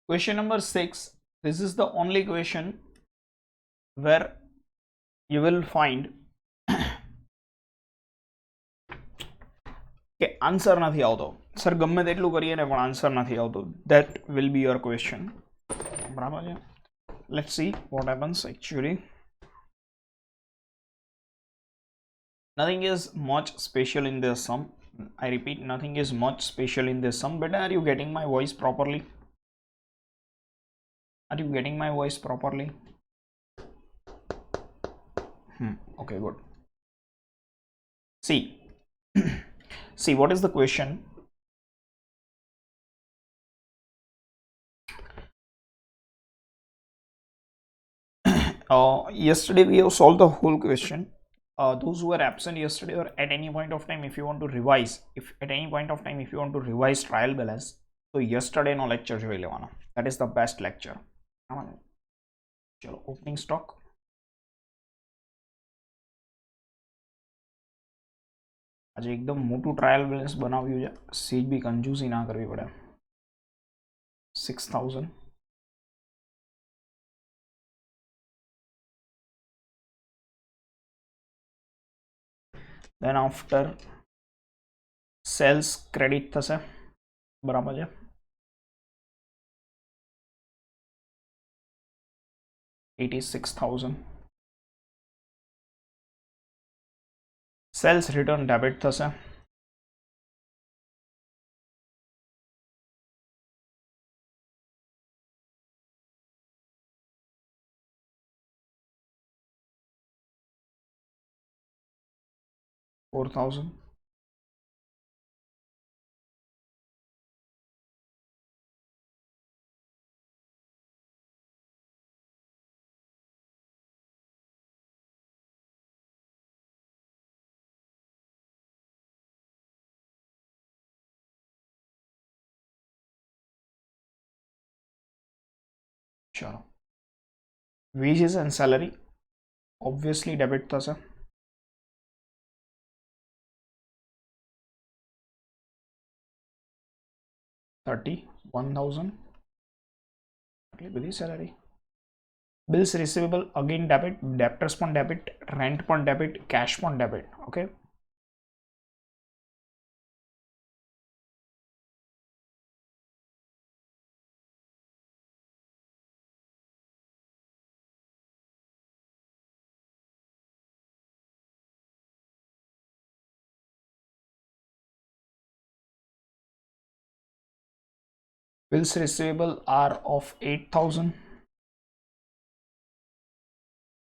Question number 6. This is the only question where you will find કે answer નથી આવતો. Sir ગમે તેટલું કરીએ ને પણ આન્સર નથી આવતો. That will be your question. બરાબર છે. Let's see what happens actually. Nothing is much special in this sum. I repeat, nothing is much special in this sum. But are you getting my voice properly? Are you getting my voice properly? Okay, good. See, see what is the question? Yesterday we have solved the whole question. Those who were absent yesterday, or at any point of time, if you want to revise, if at any point of time if you want to revise trial balance, so yesterday no lecture જોઈ લેવાનો. That is the best lecture. ચલો opening stock. આજે એકદમ મોટું trial balance બનાવ્યું છે. Seat બી કંજૂસી ના કરવી પડે. 6000. then after સેલ્સ ક્રેડિટ થશે. બરાબર છે. $86,000. સેલ્સ રિટર્ન ડેબિટ થશે. $4,000. ચલો wages and salary obviously debit થશે. $31,000. આટલી બધી salary. Bills receivable again debit, debtors પણ ડેબિટ, રેન્ટ પણ ડેબિટ, કેશ પણ debit. Okay, bills receivable are of 8,000.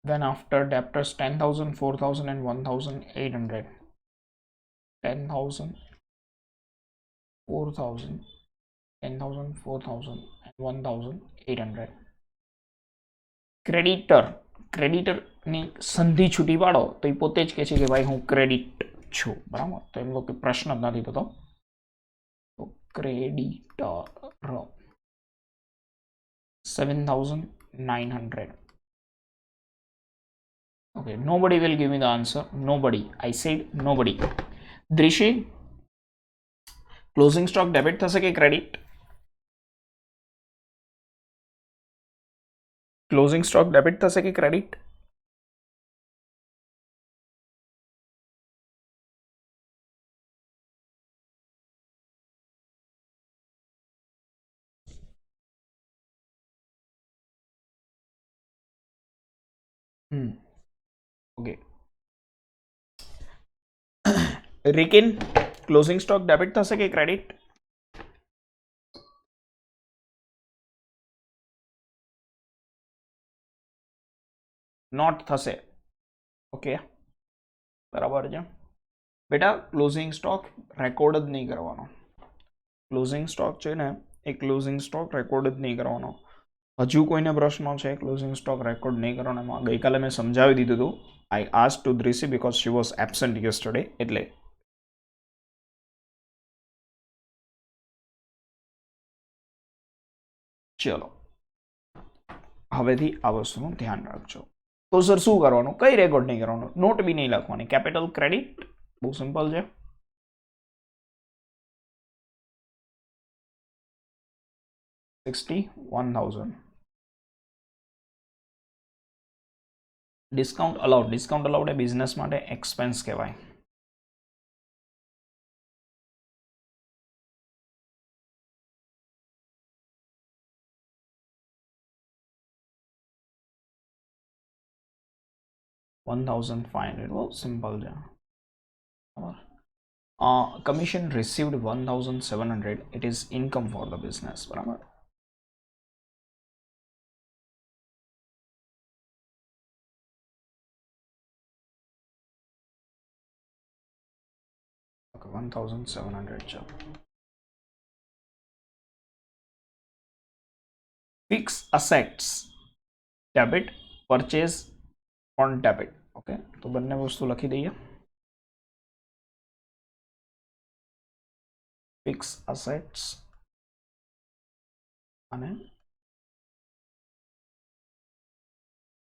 then after debtors 10,000, 4,000 and 1,800. 10,000, 4,000, 10,000, 4,000 and 1,800. Creditor ની સંધિ છૂટી પાડો તો એ પોતે જ કહે છે કે ભાઈ હું ક્રેડિટ છું. બરાબર, તો એમ લોકો પ્રશ્ન જ નથી થતો. તો creditor 7,900. Okay, nobody will give me the answer. Nobody. I said nobody. Drishi, closing stock debit થશે કે ક્રેડિટ? ક્લોઝિંગ સ્ટોક ડેબિટ થશે કે credit? Okay, Rikin closing stock debit થશે કે ક્રેડિટ? નોટ થશે. ઓકે, બરાબર છે બેટા. ક્લોઝિંગ સ્ટોક રેકોર્ડ જ નહીં કરવાનો. ક્લોઝિંગ સ્ટોક છે ને એ ક્લોઝિંગ સ્ટોક રેકોર્ડ જ નહીં કરવાનો. હજુ કોઈને પ્રશ્નો છે ક્લોઝિંગ સ્ટોક રેકોર્ડ નહીં કરવાનો? એમાં ગઈકાલે મેં સમજાવી દીધું હતું. I ask to Drishti because she was absent yesterday. એટલે ચલો હવેથી આ વસ્તુનું ધ્યાન રાખજો. તો સર શું કરવાનું? કઈ રેકોર્ડ નહીં કરવાનું? નોટ બી નહીં લખવાની. કેપિટલ ક્રેડિટ બહુ સિમ્પલ છે. 61,000. ડિસ્કાઉન્ટ અલાઉડ એ બિઝનેસ માટે એક્સપેન્સ કહેવાય. $1,500 બહુ સિમ્પલ છે. Commission received 1,700 it is income for the business. બરાબર. Okay, 1,700 છે. Fix assets debit purchase on debit. Okay, તો બંને વસ્તુ લખી દઈએ. ફિક્સ અસેટ્સ અને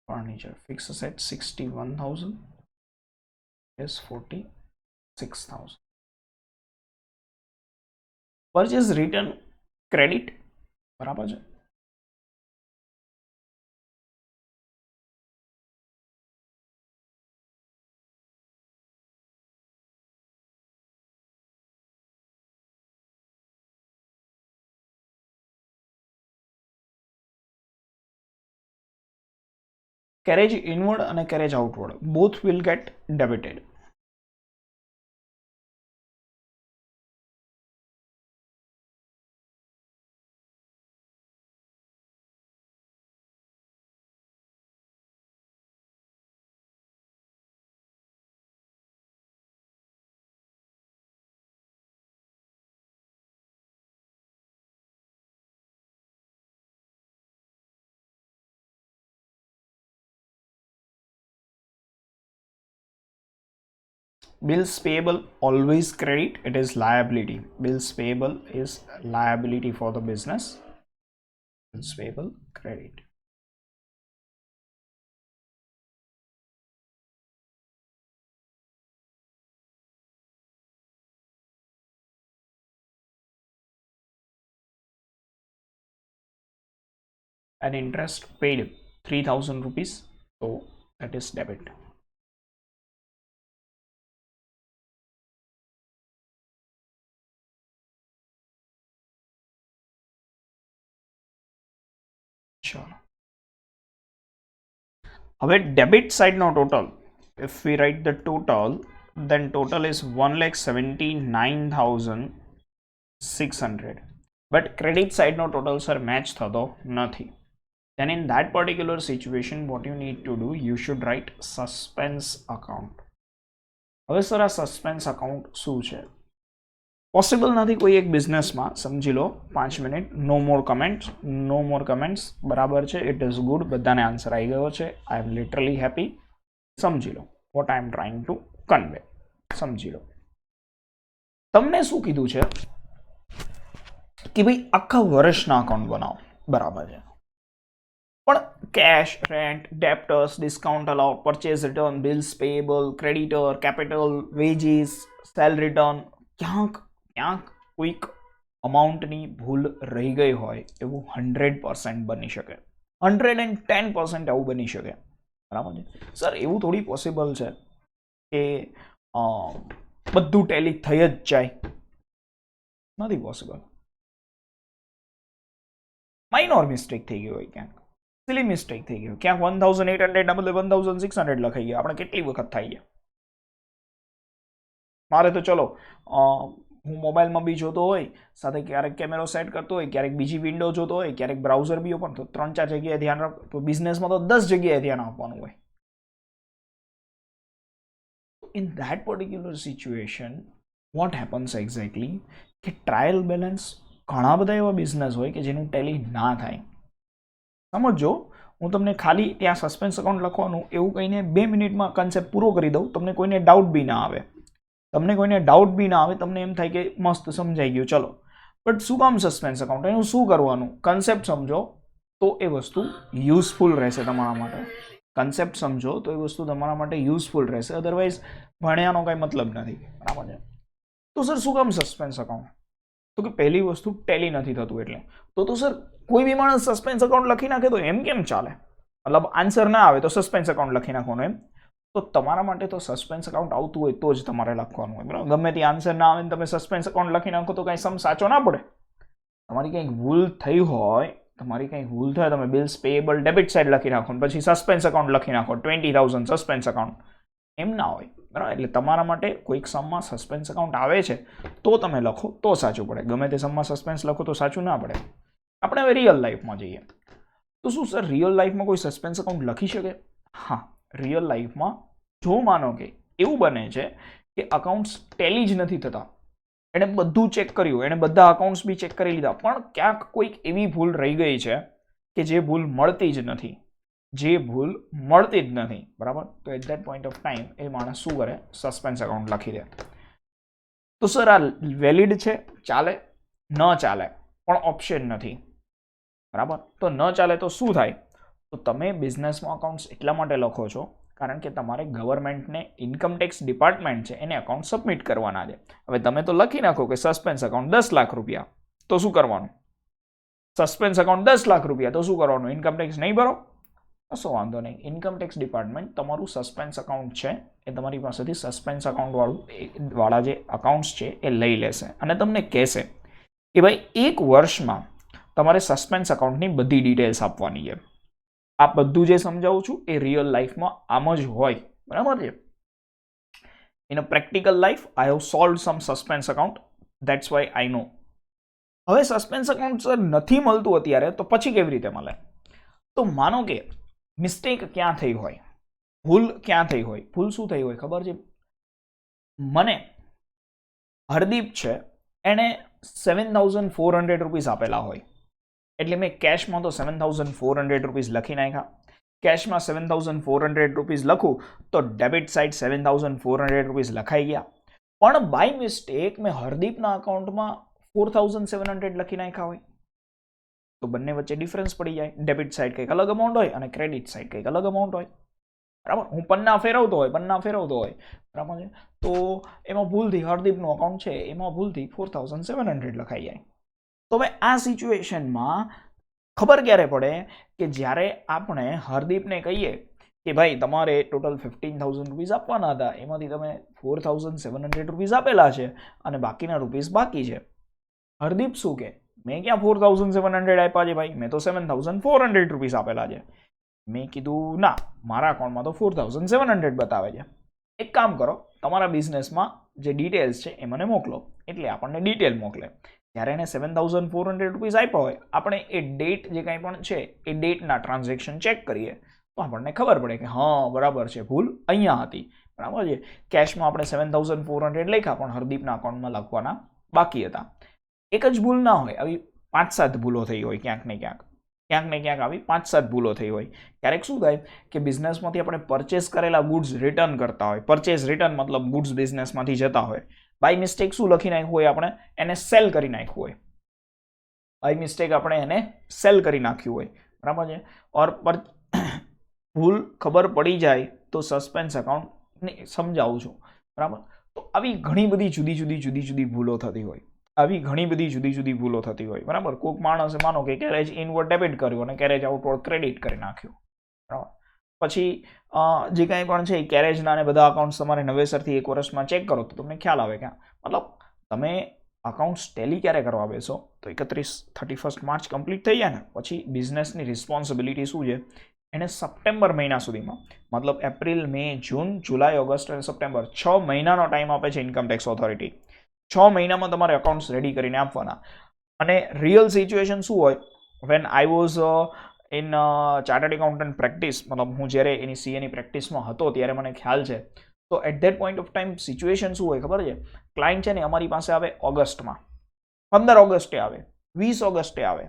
furniture. Fix asset 61,000 is 46,000. Purchase return credit. બરાબર છે. Carriage inward and carriage outward both will get debited. Bills payable always credit, it is liability. Bills payable is liability for the business. Bills payable credit. And interest paid 3,000 rupees, so that is debit. Sure. હવે debit સાઇડનો total, if we write the total, then total is 1,79,600. But credit સાઇડનો total sir match થતો નથી. Then in that particular situation, what you need to do, you should write suspense account. હવે sir આ suspense account શું છે? Possible નથી કોઈ એક બિઝનેસમાં. સમજી લો 5 મિનિટ. નો મોર કમેન્ટ્સ. બરાબર છે. It is good. બધાને આન્સર આવી ગયો છે. I am literally happy. સમજી લો what I am trying to convey. સમજી લો તમને શું કીધું છે કે ભાઈ આખા વર્ષના અકાઉન્ટ બનાવો. બરાબર છે. પણ cash, rent, debtors, discount allowed, purchase return, bills payable, creditor, capital, wages, sale return, ક્યાંક કોઈક અમાઉન્ટની ભૂલ રહી ગઈ હોય એવું 100% બની શકે. 110% એવું બની શકે. બરાબર છે સર. એવું થોડી પોસિબલ છે કે બધું ટેલી થઈ જ જાય. નથી પોસિબલ. માઇનોર મિસ્ટેક થઈ ગઈ હોય, ક્યાંક સિલી મિસ્ટેક થઈ ગઈ હોય, ક્યાંક 1,800 ના બદલે 1,600 લખાઈ ગયા. આપણે કેટલી વખત થાય છે? મારે તો ચલો હું મોબાઈલમાં બી જોતો હોય, સાથે ક્યારેક કેમેરો સેટ કરતો હોય, ક્યારેક બીજી વિન્ડો જોતો હોય, ક્યારેક બ્રાઉઝર બી ઓપન, તો 3-4 જગ્યાએ ધ્યાન રાખ. તો બિઝનેસમાં તો 10 જગ્યાએ ધ્યાન આપવાનું હોય. In that particular situation what happens exactly કે ટ્રાયલ બેલેન્સ ઘણા બધા એવા બિઝનેસ હોય કે જેનું ટેલી ના થાય. સમજો, હું તમને ખાલી ત્યાં સસ્પેન્સ અકાઉન્ટ લખવાનું એવું કહીને 2 મિનિટમાં કન્સેપ્ટ પૂરો કરી દઉં. તમને કોઈને ડાઉટ બી ના આવે. તમને એમ થાય કે મસ્ત સમજાઈ ગયું, ચલો. બટ શું કામ સસ્પેન્સ અકાઉન્ટ? એનું શું કરવાનું? કન્સેપ્ટ સમજો તો એ વસ્તુ યુઝફુલ રહેશે તમારા માટે. અધરવાઇઝ ભણ્યાનો કાંઈ મતલબ નથી. બરાબર છે. તો સર શું કામ સસ્પેન્સ અકાઉન્ટ? તો કે પહેલી વસ્તુ ટેલી નથી થતું એટલે તો સર કોઈ બી માણસ સસ્પેન્સ અકાઉન્ટ લખી નાખે તો એમ કેમ ચાલે? મતલબ આન્સર ના આવે તો સસ્પેન્સ અકાઉન્ટ લખી નાખવાનું એમ? તો તમારા માટે તો સસ્પેન્સ અકાઉન્ટ આવતું હોય તો જ તમારે લખવાનું હોય, બરાબર? ગમે તે આન્સર ના આવે ને તમે સસ્પેન્સ અકાઉન્ટ લખી નાખો તો કાંઈ સમ સાચો ના પડે. તમારી કંઈક ભૂલ થઈ હોય, તમે બિલ્સ પેએબલ ડેબિટ સાઇડ લખી નાખો પછી સસ્પેન્સ અકાઉન્ટ લખી નાખો 20,000 સસ્પેન્સ અકાઉન્ટ, એમ ના હોય, બરાબર? એટલે તમારા માટે કોઈક સમમાં સસ્પેન્સ અકાઉન્ટ આવે છે તો તમે લખો તો સાચું પડે, ગમે તે સમમાં સસ્પેન્સ લખો તો સાચું ના પડે. આપણે હવે રિયલ લાઈફમાં જઈએ તો શું સર રિયલ લાઈફમાં કોઈ સસ્પેન્સ અકાઉન્ટ લખી શકે? હા, રિયલ લાઈફમાં જો માનો કે એવું બને છે કે અકાઉન્ટ્સ ટેલી જ નથી થતા, એણે બધું ચેક કર્યું, એણે બધા અકાઉન્ટ્સ બી ચેક કરી લીધા, પણ ક્યાંક કોઈક એવી ભૂલ રહી ગઈ છે કે જે ભૂલ મળતી જ નથી, બરાબર? તો at that point of time એ માણસ શું કરે? સસ્પેન્સ અકાઉન્ટ લખી દે. તો સર આ વેલિડ છે, ચાલે? ન ચાલે, પણ ઓપ્શન નથી, બરાબર? તો ન ચાલે તો શું થાય? તો તમે બિઝનેસમાં અકાઉન્ટ્સ એટલા માટે લખો છો કારણ કે તમારે ગવર્મેન્ટને ઇન્કમટેક્સ ડિપાર્ટમેન્ટ છે એને અકાઉન્ટ સબમિટ કરવાના છે. હવે તમે તો લખી નાખો કે સસ્પેન્સ અકાઉન્ટ 10 લાખ રૂપિયા, તો શું કરવાનું? સસ્પેન્સ અકાઉન્ટ 10 લાખ રૂપિયા તો શું કરવાનું? ઇન્કમટેક્સ નહીં ભરો? કશો વાંધો નહીં, ઇન્કમટેક્સ ડિપાર્ટમેન્ટ તમારું સસ્પેન્સ અકાઉન્ટ છે એ તમારી પાસેથી સસ્પેન્સ અકાઉન્ટ વાળા જે અકાઉન્ટ્સ છે એ લઈ લેશે અને તમને કહેશે કે ભાઈ 1 વર્ષમાં તમારે સસ્પેન્સ અકાઉન્ટની બધી ડિટેલ્સ આપવાની છે. આ બધું જે સમજાવું છું એ રિયલ લાઈફમાં આમ જ હોય, બરાબર છે? In a practical life I have solved some suspense account, that's why I know. હવે સસ્પેન્સ અકાઉન્ટ સર નથી મળતું અત્યારે, તો પછી કેવી રીતે મળે? તો માનો કે મિસ્ટેક ક્યાં થઈ હોય, ભૂલ ક્યાં થઈ હોય? ભૂલ શું થઈ હોય ખબર છે? મને હરદીપ છે એણે 7,400 રૂપીસ આપેલા હોય, એટલે મેં કેશમાં તો 7,400 રૂપીસ લખી નાખ્યા. કેશમાં 7,400 રૂપીસ લખું તો ડેબિટ સાઇડ 7,400 રૂપીસ લખાઈ ગયા, પણ બાય મિસ્ટેક મેં હરદીપના અકાઉન્ટમાં 4,700 લખી નાખ્યા હોય તો બંને વચ્ચે ડિફરન્સ પડી જાય. ડેબિટ સાઇડ કંઈક અલગ અમાઉન્ટ હોય અને ક્રેડિટ સાઇડ કંઈક અલગ અમાઉન્ટ હોય, બરાબર? હું પન્ના ફેરવતો હોય, બરાબર છે? તો એમાં ભૂલથી હરદીપનું અકાઉન્ટ છે એમાં ભૂલથી 4,700 લખાઈ જાય. તો હવે આ સિચ્યુએશનમાં ખબર ક્યારે પડે કે જ્યારે આપણે હરદીપને કહીએ કે ભાઈ તમારે ટોટલ 15,000 રૂપીસ આપવાના હતા, એમાંથી તમે 4,700 રૂપીસ આપેલા છે અને બાકીના રૂપીસ બાકી છે. હરદીપ શું કે મેં ક્યાં 4,700 આપ્યા છે ભાઈ, મેં તો 7,400 રૂપીસ આપેલા છે. મેં કીધું ના, મારા અકાઉન્ટમાં તો 4,700 બતાવે છે. એક કામ કરો, તમારા બિઝનેસમાં જે ડિટેલ્સ છે એ મને મોકલો. એટલે આપણને ડિટેલ મોકલે. જ્યારે એને 7,400 રૂપીસ આપ્યા હોય, આપણે એ ડેટ જે કાંઈ પણ છે એ ડેટના ટ્રાન્ઝેક્શન ચેક કરીએ તો આપણને ખબર પડે કે હા બરાબર છે, ભૂલ અહીંયા હતી, બરાબર છે? કેશમાં આપણે 7,400 લખ્યા પણ હરદીપના અકાઉન્ટમાં લખવાના બાકી હતા. એક જ ભૂલ ના હોય, આવી 5-7 ભૂલો થઈ હોય, ક્યાંક ને ક્યાંક આવી 5-7 ભૂલો થઈ હોય. ક્યારેક શું થાય કે બિઝનેસમાંથી આપણે પરચેસ કરેલા ગુડ્સ રિટર્ન કરતા હોય, પરચેસ રિટર્ન મતલબ ગુડ્સ બિઝનેસમાંથી જતા હોય, બાય મિસ્ટેક શું લખી નાખ્યું હોય, આપણે એને સેલ કરી નાખ્યું હોય, બાય મિસ્ટેક આપણે એને સેલ કરી નાખ્યું હોય, બરાબર છે? ઓર ભૂલ ખબર પડી જાય તો સસ્પેન્સ અકાઉન્ટ સમજાવું છું, બરાબર? તો આવી ઘણી બધી જુદી ભૂલો થતી હોય, બરાબર? કોઈક માણસે માનો કે કેરેજ ઇનવર્ડ ડેબિટ કર્યું અને કેરેજ આઉટવર્ડ ક્રેડિટ કરી નાખ્યું, બરાબર? પછી જે કાંઈ પણ છે એ કેરેજના ને બધા અકાઉન્ટ્સ તમારે નવેસરથી 1 વર્ષમાં ચેક કરો તો તમને ખ્યાલ આવે કે મતલબ તમે અકાઉન્ટ્સ ટેલી ક્યારે કરવા બેસો તો 31 માર્ચ કમ્પ્લીટ થઈ જાય ને પછી બિઝનેસની રિસ્પોન્સિબિલિટી શું છે એને સપ્ટેમ્બર મહિના સુધીમાં, મતલબ એપ્રિલ, મે, જૂન, જુલાઈ, ઓગસ્ટ અને સપ્ટેમ્બર 6 મહિનાનો ટાઈમ આપે છે ઇન્કમટેક્સ ઓથોરિટી. 6 મહિનામાં તમારે અકાઉન્ટ્સ રેડી કરીને આપવાના. અને રિયલ સિચ્યુએશન શું હોય, when I was in chartered accountant practice, મતલબ હું જ્યારે એની સીએની પ્રેક્ટિસમાં હતો ત્યારે મને ખ્યાલ છે. તો at that point of time situation શું હોય ખબર છે? ક્લાયન્ટ છે ને અમારી પાસે આવે ઓગસ્ટમાં, 15 ઓગસ્ટે આવે, 20 ઓગસ્ટે આવે,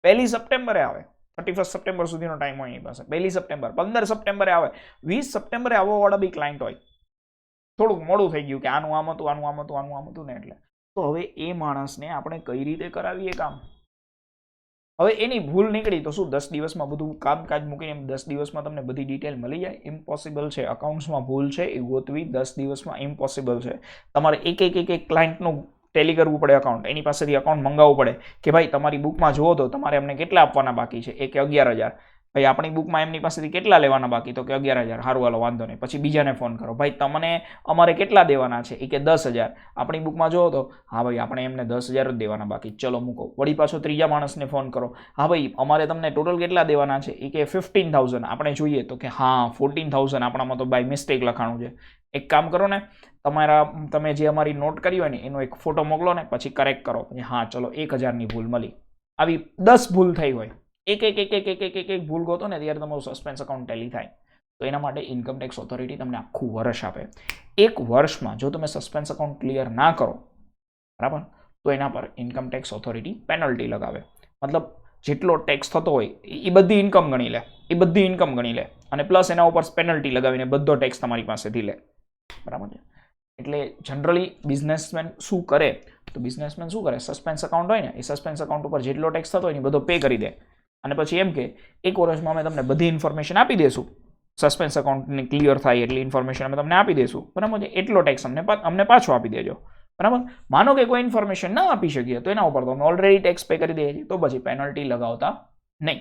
1 સપ્ટેમ્બરે આવે, 31 સપ્ટેમ્બર સુધીનો ટાઈમ હોય એની પાસે, 1 સપ્ટેમ્બર, 15 સપ્ટેમ્બરે આવે, 20 સપ્ટેમ્બરે આવવાવાળા બી ક્લાયન્ટ હોય. થોડુંક મોડું થઈ ગયું કે આનું આમ હતું ને એટલે. તો હવે એ માણસને આપણે કઈ રીતે કરાવીએ કામ? હવે એની ભૂલ નીકળી તો શું 10 દિવસમાં બધું કામકાજ મૂકીને 10 દિવસમાં તમને બધી ડિટેલ મળી જાય? ઇમ્પોસિબલ છે. અકાઉન્ટ્સમાં ભૂલ છે એ ગોતવી 10 દિવસમાં ઇમ્પોસિબલ છે. તમારે એક ક્લાયન્ટનું ટેલી કરવું પડે અકાઉન્ટ, એની પાસેથી અકાઉન્ટ મંગાવવું પડે કે ભાઈ તમારી બુકમાં જુઓ તો તમારે અમને કેટલા આપવાના બાકી છે, એ કે 11,000. ભાઈ આપણી બુકમાં એમની પાસેથી કેટલા લેવાના બાકી, તો કે 11,000. સારું હાલો વાંધો નહીં. પછી બીજાને ફોન કરો, ભાઈ તમને અમારે કેટલા દેવાના છે, એ કે 10,000. આપણી બુકમાં જુઓ તો હા ભાઈ આપણે એમને 10,000 જ દેવાના બાકી, ચલો મૂકો. વળી પાછો ત્રીજા માણસને ફોન કરો, હા ભાઈ અમારે તમને ટોટલ કેટલા દેવાના છે, એ કે 15,000. આપણે જોઈએ તો કે હા 14,000 આપણામાં તો બાય મિસ્ટેક લખાણું છે. એક કામ કરો ને, તમે જે અમારી નોટ કરી હોય ને એનો એક ફોટો મોકલો ને, પછી કરેક્ટ કરો. હા ચલો 1,000ની ભૂલ મળી. આવી 10 ભૂલ થઈ હોય, એક ભૂલ ગોતો ને ત્યારે તમારું સસ્પેન્સ અકાઉન્ટ ટેલી થાય. તો એના માટે ઇન્કમ ટેક્સ ઓથોરિટી તમને આખું વર્ષ આપે. એક વર્ષમાં જો તમે સસ્પેન્સ અકાઉન્ટ ક્લિયર ના કરો, બરાબર, તો એના પર ઇન્કમ ટેક્સ ઓથોરિટી પેનલ્ટી લગાવે. મતલબ જેટલો ટેક્સ થતો હોય એ બધી ઇન્કમ ગણી લે, અને પ્લસ એના ઉપર પેનલ્ટી લગાવીને બધો ટેક્સ તમારી પાસેથી લે. બરાબર છે. એટલે જનરલી બિઝનેસમેન શું કરે, સસ્પેન્સ અકાઉન્ટ હોય ને એ સસ્પેન્સ અકાઉન્ટ ઉપર જેટલો ટેક્સ થતો હોય એ બધો પે કરી દે, અને પછી એમ કે એક વર્ષમાં અમે તમને બધી ઇન્ફોર્મેશન આપી દઈશું, સસ્પેન્સ અકાઉન્ટની ક્લિયર થાય એટલી ઇન્ફોર્મેશન અમે તમને આપી દઈશું, બરાબર છે, એટલો ટેક્સ અમને પાછો આપી દેજો. બરાબર. માનો કે કોઈ ઇન્ફોર્મેશન ના આપી શકીએ તો એના ઉપર તો અમે ઓલરેડી ટેક્સ પે કરી દઈએ છીએ, તો પછી પેનલ્ટી લગાવતા નહીં.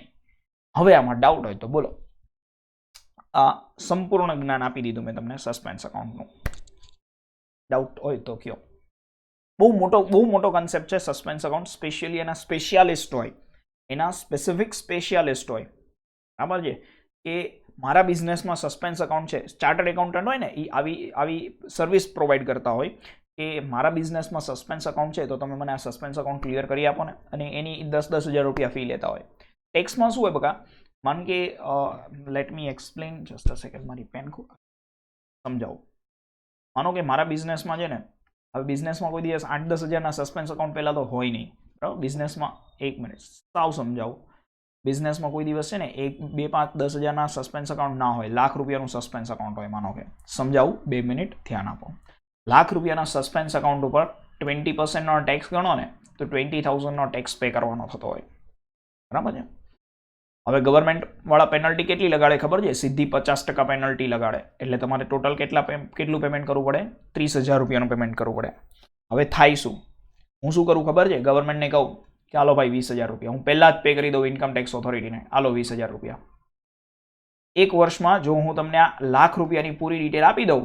હવે આમાં ડાઉટ હોય તો બોલો. આ સંપૂર્ણ જ્ઞાન આપી દીધું મેં તમને સસ્પેન્સ અકાઉન્ટનું. ડાઉટ હોય તો કયો. બહુ મોટો કન્સેપ્ટ છે સસ્પેન્સ અકાઉન્ટ. સ્પેશિયલી એના સ્પેશિયાલિસ્ટ હોય, એના સ્પેસિફિક સ્પેશિયાલિસ્ટ હોય. બરાબર છે. કે મારા બિઝનેસમાં સસ્પેન્સ અકાઉન્ટ છે, ચાર્ટર્ડ એકાઉન્ટન્ટ હોય ને એ આવી સર્વિસ પ્રોવાઈડ કરતા હોય કે મારા બિઝનેસમાં સસ્પેન્સ અકાઉન્ટ છે તો તમે મને આ સસ્પેન્સ અકાઉન્ટ ક્લિયર કરી આપો ને, અને એની 10,000 રૂપિયા ફી લેતા હોય. ટેક્સમાં શું હોય બકા, માન કે let me explain, just a second, મારી પેન સમજાવું. માનો કે મારા બિઝનેસમાં છે ને, હવે બિઝનેસમાં કોઈ દિવસ 8-10,000ના સસ્પેન્સ અકાઉન્ટ પહેલાં તો હોય નહીં, બરાબર. બિઝનેસમાં 1 મિનિટ સાવ સમજાવું. બિઝનેસમાં કોઈ દિવસ છે ને 1, 2, 5, 10,000ના સસ્પેન્સ અકાઉન્ટ ના હોય, લાખ રૂપિયાનું સસ્પેન્સ અકાઉન્ટ હોય. માનો કે સમજાવું, 2 મિનિટ ધ્યાન આપો. લાખ રૂપિયાના સસ્પેન્સ અકાઉન્ટ ઉપર 20% ટેક્સ ગણો ને તો 20,000નો ટેક્સ પે કરવાનો થતો હોય. બરાબર છે. હવે ગવર્મેન્ટ વાળા પેનલ્ટી કેટલી લગાડે ખબર છે? સીધી 50% પેનલ્ટી લગાડે. એટલે તમારે ટોટલ કેટલું પેમેન્ટ કરવું પડે? 30,000 રૂપિયાનું પેમેન્ટ કરવું પડે. હવે થાય શું? હું શું કરું ખબર છે? ગવર્મેન્ટને કહું કે હાલો ભાઈ 20,000 રૂપિયા હું પહેલા જ પે કરી દઉં ઇન્કમ ટેક્સ ઓથોરિટીને, હાલો 20,000 રૂપિયા. એક વર્ષમાં જો હું તમને આ લાખ રૂપિયાની પૂરી ડિટેલ આપી દઉં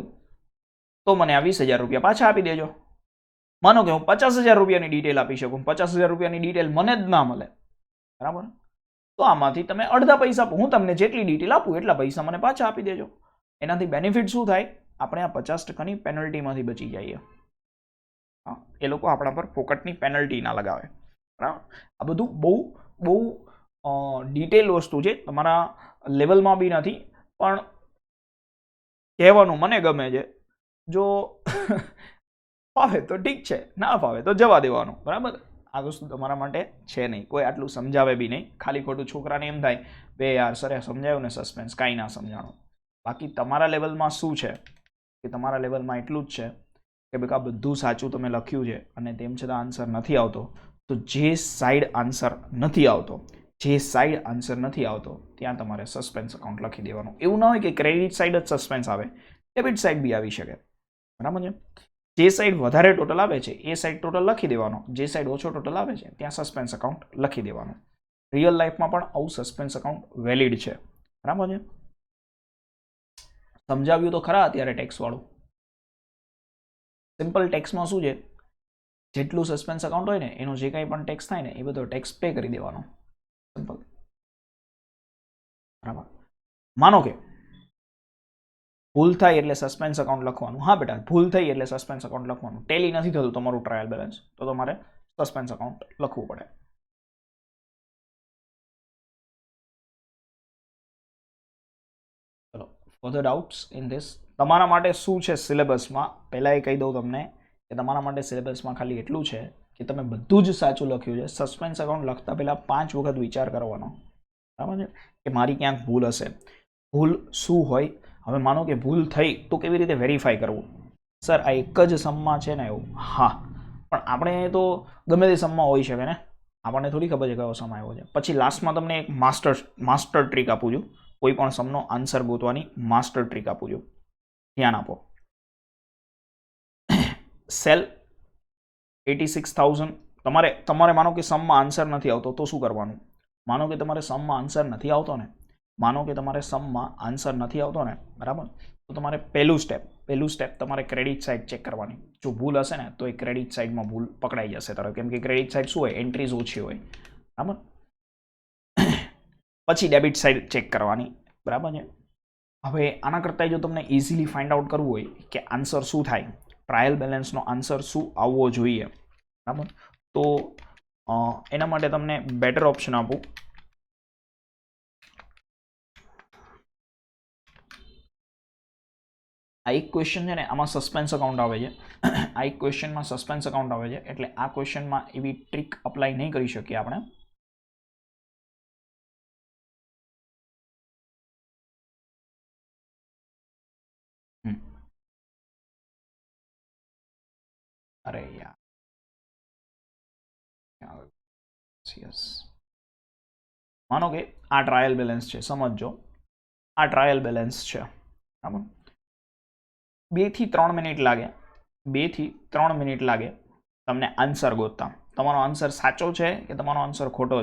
તો મને આ 20,000 રૂપિયા પાછા આપી દેજો. માનો કે હું 50,000 રૂપિયાની ડિટેલ આપી શકું, 50,000 રૂપિયાની ડિટેલ મને જ ના મળે, બરાબર, તો આમાંથી તમે અડધા પૈસા, હું તમને જેટલી ડિટેલ આપું એટલા પૈસા મને પાછા આપી દેજો. એનાથી બેનિફિટ શું થાય? આપણે આ 50%ની પેનલ્ટીમાંથી બચી જઈએ. હા, એ લોકો આપણા પર ફોકટની પેનલ્ટી ના લગાવે. બરાબર. આ બધું બહુ ડિટેલ વસ્તુ છે, તમારા લેવલમાં બી નથી, પણ કહેવાનું મને ગમે છે. જો ફાવે તો ઠીક છે, ના ફાવે તો જવા દેવાનું. બરાબર. આ વસ્તુ તમારા માટે છે નહીં, કોઈ આટલું સમજાવે બી નહીં. ખાલી ખોટું છોકરાને એમ થાય બે યાર સરે સમજાવ્યું ને સસ્પેન્સ, કાંઈ ના સમજાણું. બાકી તમારા લેવલમાં શું છે કે તમારા લેવલમાં એટલું જ છે કે બેકા બધું સાચું તમે લખ્યું છે અને તેમ છતાં આન્સર નથી આવતો, તો જે સાઈડ આન્સર નથી આવતો ત્યાં તમારે સસ્પેન્સ અકાઉન્ટ લખી દેવાનું. એવું ના હોય કે ક્રેડિટ સાઈડ જ સસ્પેન્સ આવે, ડેબિટ સાઈડ બી આવી શકે. બરાબર છે. જે સાઈડ વધારે ટોટલ આવે છે એ સાઈડ ટોટલ લખી દેવાનો, જે સાઈડ ઓછો ટોટલ આવે છે ત્યાં સસ્પેન્સ અકાઉન્ટ લખી દેવાનું. રિયલ લાઈફમાં પણ આવું સસ્પેન્સ અકાઉન્ટ વેલિડ છે. બરાબર છે. સમજાવ્યું તો ખરા અત્યારે ટેક્સ વાળું. સિમ્પલ ટેક્સમાં શું છે, જેટલું સસ્પેન્સ અકાઉન્ટ હોય ને એનો જે કંઈ પણ ટેક્સ થાય ને એ બધો ટેક્સ પે કરી દેવાનો. સિમ્પલ. બરાબર. માનો કે ભૂલ થાય એટલે સસ્પેન્સ અકાઉન્ટ લખવાનું. હા બેટા, ભૂલ થઈ એટલે સસ્પેન્સ અકાઉન્ટ લખવાનું. ટેલી નથી થતું તમારું ટ્રાયલ બેલેન્સ તો તમારે સસ્પેન્સ અકાઉન્ટ લખવું પડે. ચલો, ફર્ધર ડાઉટ્સ ઇન ધીસ? તમારા માટે શું છે સિલેબસમાં? પહેલાં એ કહી દઉં તમને કે તમારા માટે સિલેબસમાં ખાલી એટલું છે કે તમે બધું જ સાચું લખ્યું છે. સસ્પેન્સ અકાઉન્ટ લખતા પહેલાં 5 વખત વિચાર કરવાનો. બરાબર છે કે મારી ક્યાંક ભૂલ હશે. ભૂલ શું હોય? હવે માનો કે ભૂલ થઈ તો કેવી રીતે વેરીફાઈ કરવું? સર આ એક જ સમમાં છે ને એવું? હા, પણ આપણે તો ગમે તે સમમાં હોઈ શકે ને, આપણને થોડી ખબર છે કયો સમ આવ્યો છે. પછી લાસ્ટમાં તમને એક માસ્ટર ટ્રીક આપું છું. કોઈ પણ સમનો આન્સર ગોતવાની માસ્ટર ટ્રીક આપું છું. ધ્યાન આપો. સેલ 86,000 તમારે માનો કે સમમાં આન્સર નથી આવતો તો શું કરવાનું? માનો કે તમારે સમમાં આન્સર નથી આવતો ને, બરાબર, તો તમારે પહેલું સ્ટેપ તમારે ક્રેડિટ સાઇડ ચેક કરવાની. જો ભૂલ હશે ને તો એ ક્રેડિટ સાઇડમાં ભૂલ પકડાઈ જશે તરત, કેમ કે ક્રેડિટ સાઇડ શું હોય, એન્ટ્રીઝ ઓછી હોય, બરાબર. પછી ડેબિટ સાઇડ ચેક કરવાની, બરાબર છે. હવે આના કરતાં જો તમને ઇઝીલી ફાઇન્ડ આઉટ કરવું હોય કે આન્સર શું થાય, ટ્રાયલ બેલેન્સનો આન્સર શું આવવો જોઈએ, બરાબર, તો એના માટે તમને બેટર ઓપ્શન આપું. આ એક ક્વેશ્ચન છે ને, આમાં સસ્પેન્સ અકાઉન્ટ આવે છે. આ એક ક્વેશ્ચનમાં સસ્પેન્સ અકાઉન્ટ આવે છે, એટલે આ ક્વેશ્ચનમાં એવી ટ્રીક અપ્લાય નહીં કરી શકીએ આપણે. અરે યાર, માનો કે આ ટ્રાયલ બેલેન્સ છે, સમજો આ ટ્રાયલ બેલેન્સ છે, બરાબર. 2 થી 3 મિનિટ લાગે તમને આન્સર ગોતતા. તમારો આન્સર સાચો છે કે તમારો આન્સર ખોટો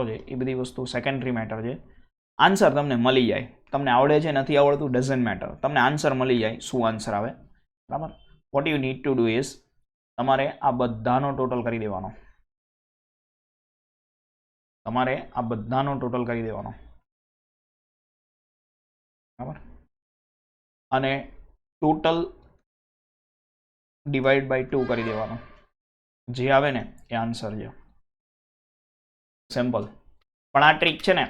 છે, એ બધી વસ્તુ સેકન્ડરી મેટર છે. આન્સર તમને મળી જાય, તમને આવડે છે નથી આવડતું ડઝન્ટ મેટર, તમને આન્સર મળી જાય, શું આન્સર આવે, બરાબર. What you need to do is તમારે આ બધાનો ટોટલ કરી દેવાનો, બરાબર, અને ટોટલ ડિવાઈડ બાય 2 કરી દેવાનો, જે આવે ને એ આન્સર છે. સિમ્પલ. પણ આ ટ્રીક છે ને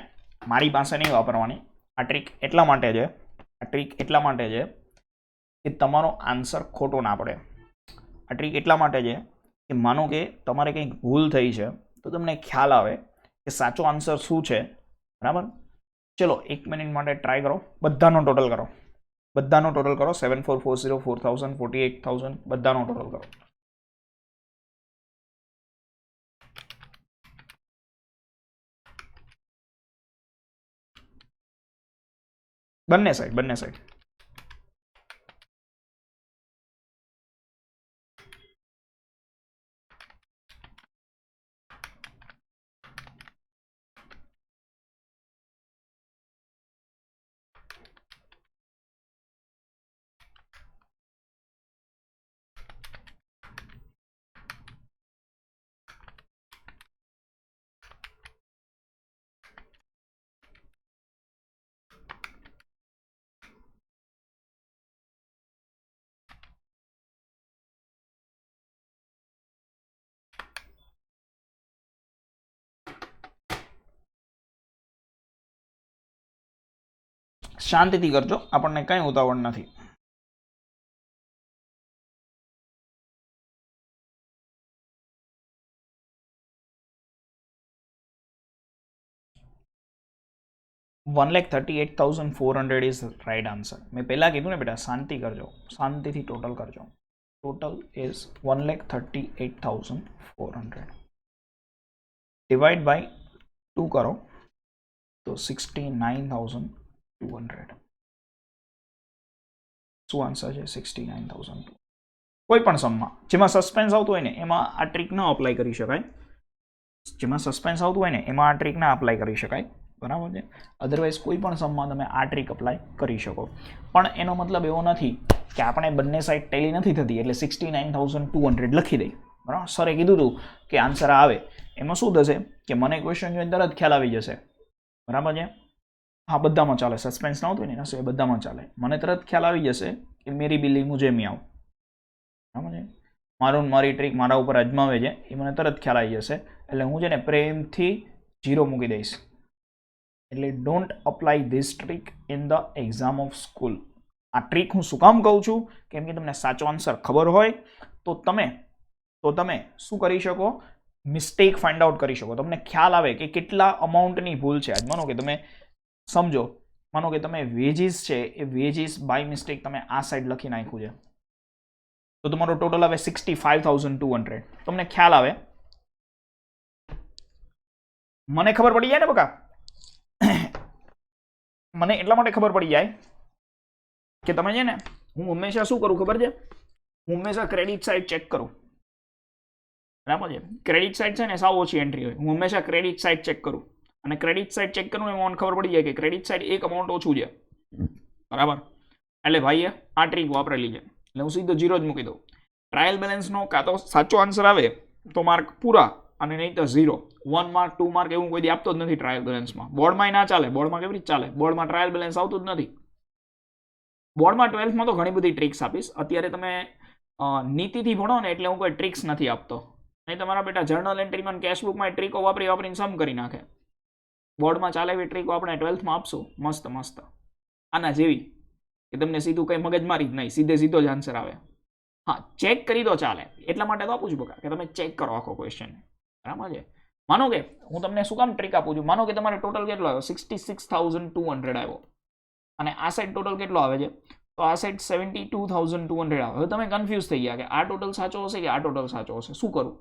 મારી પાસે નહીં વાપરવાની. આ ટ્રીક એટલા માટે છે કે તમારો આન્સર ખોટો ના પડે. આ ટ્રીક એટલા માટે છે કે માનો કે તમારે કંઈક ભૂલ થઈ છે તો તમને ખ્યાલ આવે કે સાચો આન્સર શું છે, બરાબર. ચલો 1 મિનિટ માટે ટ્રાય કરો, બધાનો ટોટલ કરો, 7440, 4000, 48,000 બધાનો ટોટલ કરો. બંને સાઈડ. શાંતિથી કરજો, આપણને કંઈ ઉતાવળ નથી. $1,38,400 ઇઝ રાઈટ આન્સર. મેં પહેલા કીધું ને બેટા, શાંતિ કરજો, શાંતિથી ટોટલ કરજો. ટોટલ ઇઝ 1,38,400 ડિવાઈડ બાય 2 કરો તો 69,200. શું આન્સર છે? 69,200. કોઈ પણ સમમાં જેમાં સસ્પેન્સ આવતું હોય ને એમાં આ ટ્રીક ન અપ્લાય કરી શકાય, બરાબર છે. અધરવાઇઝ કોઈ પણ સમમાં તમે આ ટ્રીક અપ્લાય કરી શકો. પણ એનો મતલબ એવો નથી કે આપણે બંને સાઈડ ટેલી નથી થતી એટલે 69,200 લખી દઈ, બરાબર. સરે કીધું હતું કે આન્સર આવે, એમાં શું થશે કે મને ક્વેશ્ચન જોઈને તરત ખ્યાલ આવી જશે, બરાબર છે. હા, બધામાં ચાલે, સસ્પેન્સ ન આવતું હોય ને એના સિવાય બધામાં ચાલે. મને તરત ખ્યાલ આવી જશે કે મેરી બિલ્લી મુझे મિયાઉ, બરાબર છે. મારી ટ્રીક મારા ઉપર અજમાવે છે એ મને તરત ખ્યાલ આવી જશે, એટલે હું છે ને પ્રેમથી 0 મૂકી દઈશ. એટલે don't apply this trick in the exam of school. આ ટ્રીક હું શું કામ કહું છું? કેમ કે તમને સાચો આન્સર ખબર હોય તો તમે શું કરી શકો? મિસ્ટેક ફાઇન્ડ આઉટ કરી શકો. તમને ખ્યાલ આવે કે કેટલા અમાઉન્ટની ભૂલ છે. આજ માનો કે તમે સમજો, માનો કે તમે વેજીસ છે એ વેજીસ બાય મિસ્ટેક તમે આ સાઈડ લખી નાખ્યું છે, તો તમારો ટોટલ આવે 65,200. તમને ખ્યાલ આવે, મને ખબર પડી જાય ને બકા, મને એટલા માટે ખબર પડી જાય કે તમે છે ને, હું હંમેશા શું કરું ખબર છે, હું હંમેશા ક્રેડિટ સાઇડ ચેક કરું, બરાબર છે. ક્રેડિટ સાઇડ છે ને સાવ ઓછી એન્ટ્રી હોય, હું હંમેશા ક્રેડિટ સાઇડ ચેક કરું, અને ક્રેડિટ સાઇડ ચેક કરું એમાં મને ખબર પડી જાય કે ક્રેડિટ સાઇડ એક અમાઉન્ટ ઓછું છે, બરાબર. એટલે ભાઈએ આ ટ્રીક વાપરેલી છે, એટલે હું સીધો 0 જ મૂકી દઉં. ટ્રાયલ બેલેન્સનો કાં તો સાચો આન્સર આવે તો માર્ક પૂરા, અને નહીં તો 0. 1 માર્ક 2 માર્ક એવું કોઈ દી આપતો જ નથી ટ્રાયલ બેલેન્સમાં. બોર્ડમાં ના ચાલે, બોર્ડમાં કેવી રીતે ચાલે, બોર્ડમાં ટ્રાયલ બેલેન્સ આવતું જ નથી. બોર્ડમાં 12થમાં તો ઘણી બધી ટ્રિક્સ આપીશ. અત્યારે તમે નીતિથી ભણો ને એટલે હું કોઈ ટ્રિક્સ નથી આપતો, નહીં તમારા બેટા જર્નલ એન્ટ્રીમાં કેશબુકમાં ટ્રીકો વાપરીને સમ કરી નાખે. બોર્ડમાં ચાલે એવી ટ્રીકો આપણે 12થમાં આપશું મસ્ત મસ્ત, આના જેવી કે તમને સીધું કંઈ મગજમારી જ નહીં, સીધો જ આન્સર આવે. હા, ચેક કરી દો ચાલે, એટલા માટે તો આપું છું બકા કે તમે ચેક કરો આખો ક્વેશ્ચન, બરાબર છે. માનો કે હું તમને શું કામ ટ્રીક આપું છું, માનો કે તમારે ટોટલ કેટલો આવ્યો 66,200 આવ્યો, અને આ સાઈડ ટોટલ કેટલો આવે છે, તો આ સાઈડ 72,200 આવે. હવે તમે કન્ફ્યુઝ થઈ ગયા કે આ ટોટલ સાચો હશે કે આ ટોટલ સાચો હશે, શું કરું?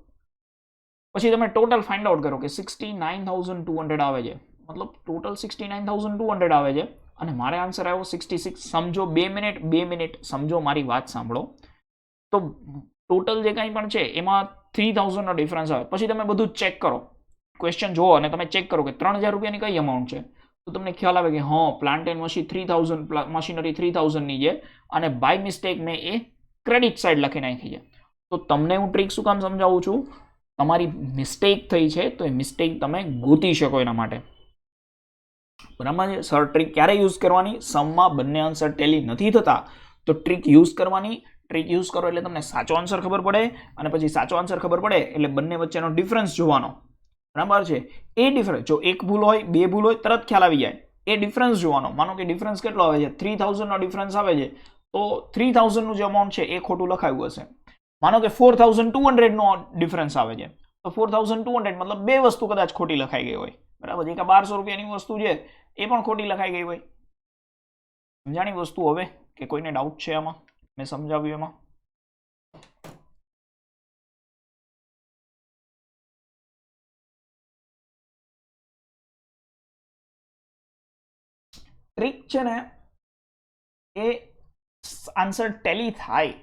પછી તમે ટોટલ ફાઇન્ડ આઉટ કરો કે 69,200 આવે છે, મતલબ ટોટલ 69,200 આવે છે, અને મારે આન્સર આવ્યો 66. સમજો 2 મિનિટ સમજો, મારી વાત સાંભળો. તો ટોટલ જે કંઈ પણ છે એમાં 3,000નો ડિફરન્સ આવે. પછી તમે બધું ચેક કરો, ક્વેશ્ચન જુઓ અને તમે ચેક કરો કે 3,000 રૂપિયાની કઈ અમાઉન્ટ છે, તો તમને ખ્યાલ આવે કે હા, પ્લાન્ટ એન્ડ મશીન 3,000, મશીનરી 3,000ની છે, અને બાય મિસ્ટેક મેં એ ક્રેડિટ સાઇડ લખી નાખી છે. તો તમને હું ટ્રીક શું કામ સમજાવું છું, તમારી મિસ્ટેક થઈ છે તો એ મિસ્ટેક તમે ગોતી શકો એના માટે, બરાબર છે. સર ટ્રીક ક્યારે યુઝ કરવાની, સમમાં બંને આન્સર ટેલી નથી થતા તો ટ્રીક યુઝ કરવાની. ટ્રીક યુઝ કરો એટલે તમને સાચો આન્સર ખબર પડે, અને પછી સાચો આન્સર ખબર પડે એટલે બંને વચ્ચેનો ડિફરન્સ જોવાનો, બરાબર છે. એ ડિફરન્સ, જો એક ભૂલ હોય 2 ભૂલ હોય તરત ખ્યાલ આવી જાય, એ ડિફરન્સ જોવાનો. માનો કે ડિફરન્સ કેટલો આવે છે, 3,000નો ડિફરન્સ આવે છે, તો 3,000નું જે અમાઉન્ટ છે એ ખોટું લખાયું હશે. માનો કે 4,200નો ડિફરન્સ આવે છે, તો 4,200 મતલબ બે વસ્તુ કદાચ ખોટી લખાઈ ગઈ હોય, બરાબર છે. કે 1,200 રૂપિયાની વસ્તુ છે એ પણ ખોટી લખાઈ ગઈ હોય. સમજાણી વસ્તુ? હવે કે કોઈને ડાઉટ છે આમાં મેં સમજાવ્યું એમાં? ટ્રીક છે ને એ આન્સર ટેલી થાય,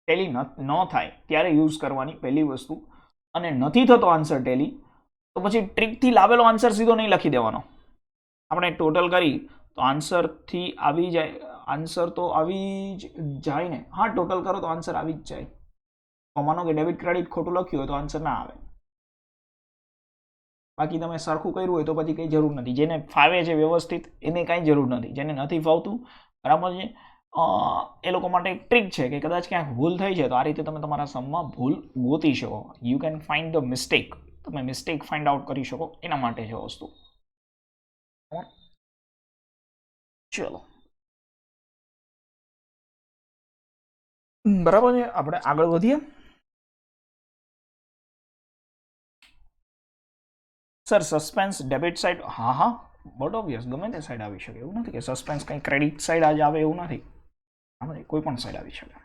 ટેલી ન થાય ત્યારે યુઝ કરવાની પહેલી વસ્તુ, અને નથી થતો આન્સર ટેલી તો પછી ટ્રીકથી લાવેલો આન્સર સીધો નહીં લખી દેવાનો. આપણે ટોટલ કરી તો આન્સરથી આવી જાય, આન્સર તો આવી જ જાય ને. હા, ટોટલ કરો તો આન્સર આવી જ જાય. તો માનો કે ડેબિટ ક્રેડિટ ખોટું લખ્યું હોય તો આન્સર ના આવે. બાકી તમે સરખું કર્યું હોય તો પછી કંઈ જરૂર નથી. જેને ફાવે છે વ્યવસ્થિત એને કાંઈ જરૂર નથી, જેને નથી ફાવતું, બરાબર છે, એ લોકો માટે એક ટ્રીક છે કે કદાચ ક્યાંક ભૂલ થઈ છે તો આ રીતે તમે તમારા સમમાં ભૂલ ગોતી શકો. You can find the mistake, તમે મિસ્ટેક ફાઇન્ડ આઉટ કરી શકો એના માટે છે વસ્તુ. ચલો, બરાબર છે, આપણે આગળ વધીએ. સર સસ્પેન્સ ડેબિટ સાઇડ, હા બટ ઓબ્વિયસ ગમે તે સાઇડ આવી શકે, એવું નથી કે સસ્પેન્સ કંઈ ક્રેડિટ સાઇડ જ આવે એવું નથી, હા કોઈ પણ સાઇડ આવી શકે.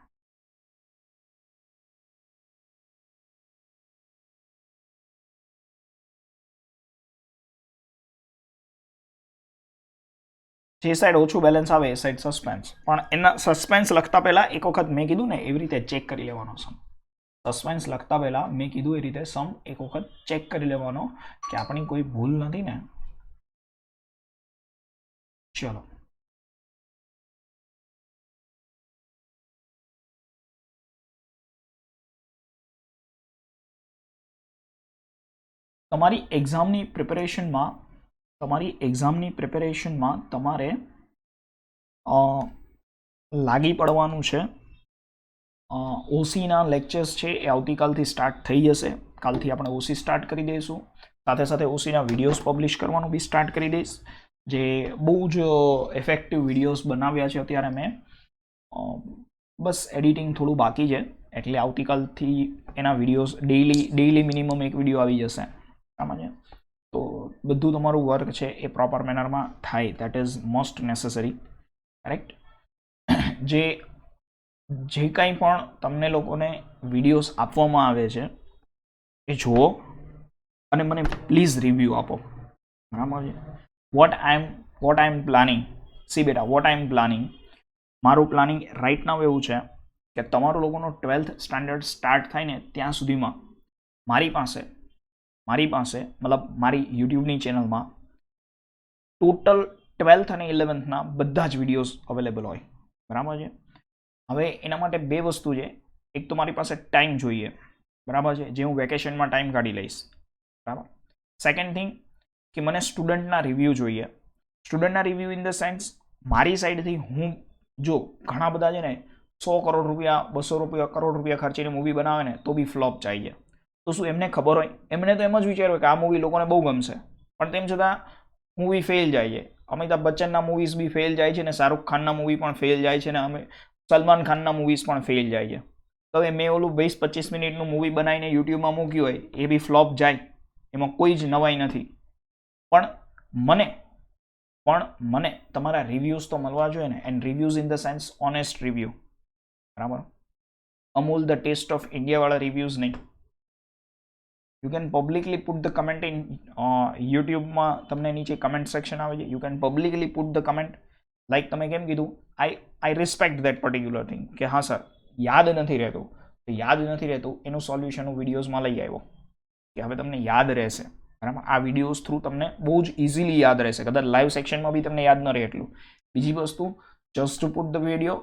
જે સાઈડ ઓછું બેલેન્સ આવે એ સાઈડ સસ્પેન્સ, પણ એના સસ્પેન્સ લખતા પહેલા એક વખત મેં કીધું ને એવી રીતે ચેક કરી લેવાનો સમ. સસ્પેન્સ લખતા પહેલા મેં કીધું એ રીતે સમ એક વખત ચેક કરી લેવાનો કે આપણી કોઈ ભૂલ નથી ને. ચલો, તમારી એક્ઝામની પ્રિપેરેશનમાં તમારે લાગી પડવાનું છે. ઓસીના લેક્ચર્સ છે એ આવતીકાલથી સ્ટાર્ટ થઈ જશે. કાલથી આપણે ઓસી સ્ટાર્ટ કરી દઈશું, સાથે સાથે ઓસીના વિડીયોઝ પબ્લિશ કરવાનું બી સ્ટાર્ટ કરી દઈશ. જે બહુ જ ઇફેક્ટિવ વિડીયોઝ બનાવ્યા છે અત્યારે મેં, બસ એડિટિંગ થોડું બાકી છે, એટલે આવતીકાલથી એના વિડીયોઝ ડેઈલી મિનિમમ એક વિડીયો આવી જશે. સમજે? તો બધું તમારું વર્ક છે એ પ્રોપર મેનરમાં થાય, that is most necessary, correct. જે કંઈ પણ તમને લોકોને વિડીયોઝ આપવામાં આવે છે એ જુઓ અને મને પ્લીઝ રિવ્યૂ આપો, બરાબર છે. What I am planning, see બેટા, વોટ આઈ એમ પ્લાનિંગ, મારું પ્લાનિંગ રાઇટ નાઉ એવું છે કે તમારું લોકોનો 12th સ્ટાન્ડર્ડ સ્ટાર્ટ થાય ને ત્યાં સુધીમાં મારી પાસે મતલબ મારી યુટ્યુબની ચેનલમાં ટોટલ 12th અને 11thના બધા જ વિડીયોઝ અવેલેબલ હોય, બરાબર છે. હવે એના માટે બે વસ્તુ છે. એક તો મારી પાસે ટાઈમ જોઈએ, બરાબર છે, જે હું વેકેશનમાં ટાઈમ કાઢી લઈશ, બરાબર. સેકન્ડ થિંગ કે મને સ્ટુડન્ટના રિવ્યૂ જોઈએ. સ્ટુડન્ટના રિવ્યૂ ઇન ધ સેન્સ મારી સાઈડથી હું જો ઘણા બધા છે ને 100 કરોડ રૂપિયા 200 કરોડ રૂપિયા ખર્ચીને મૂવી બનાવે ને તો બી ફ્લોપ જાય છે. તો શું એમને ખબર હોય? એમને તો એમ જ વિચાર હોય કે આ મૂવી લોકોને બહુ ગમશે, પણ તેમ છતાં મૂવી ફેલ જાય છે. અમિતાભ બચ્ચનના મૂવીઝ બી ફેલ જાય છે ને શાહરૂખ ખાનના મૂવી પણ ફેલ જાય છે ને સલમાન ખાનના મૂવીઝ પણ ફેલ જાય છે. તો હવે મેં ઓલું 20-25 મિનિટનું મૂવી બનાવીને યુટ્યુબમાં મૂક્યું હોય એ બી ફ્લોપ જાય, એમાં કોઈ જ નવાઈ નથી. પણ મને તમારા રિવ્યૂઝ તો મળવા જોઈએ ને, and reviews in the sense honest review, બરાબર. અમૂલ ધ ટેસ્ટ ઓફ ઇન્ડિયાવાળા રિવ્યૂઝ નહીં. You can publicly put the comment in યુટ્યુબમાં, તમને નીચે કમેન્ટ સેક્શન આવે છે, you can publicly put the comment. Like તમે કેમ કીધું, I respect that particular thing કે હા સર યાદ નથી રહેતું, એનું સોલ્યુશન હું વિડીયોઝમાં લઈ આવ્યો કે હવે તમને યાદ રહેશે, બરાબર. આ વિડીયોઝ થ્રુ તમને બહુ જ ઇઝીલી યાદ રહેશે, કદાચ લાઈવ સેક્શનમાં બી તમને યાદ ન રહે એટલું. બીજી વસ્તુ, just to put the video,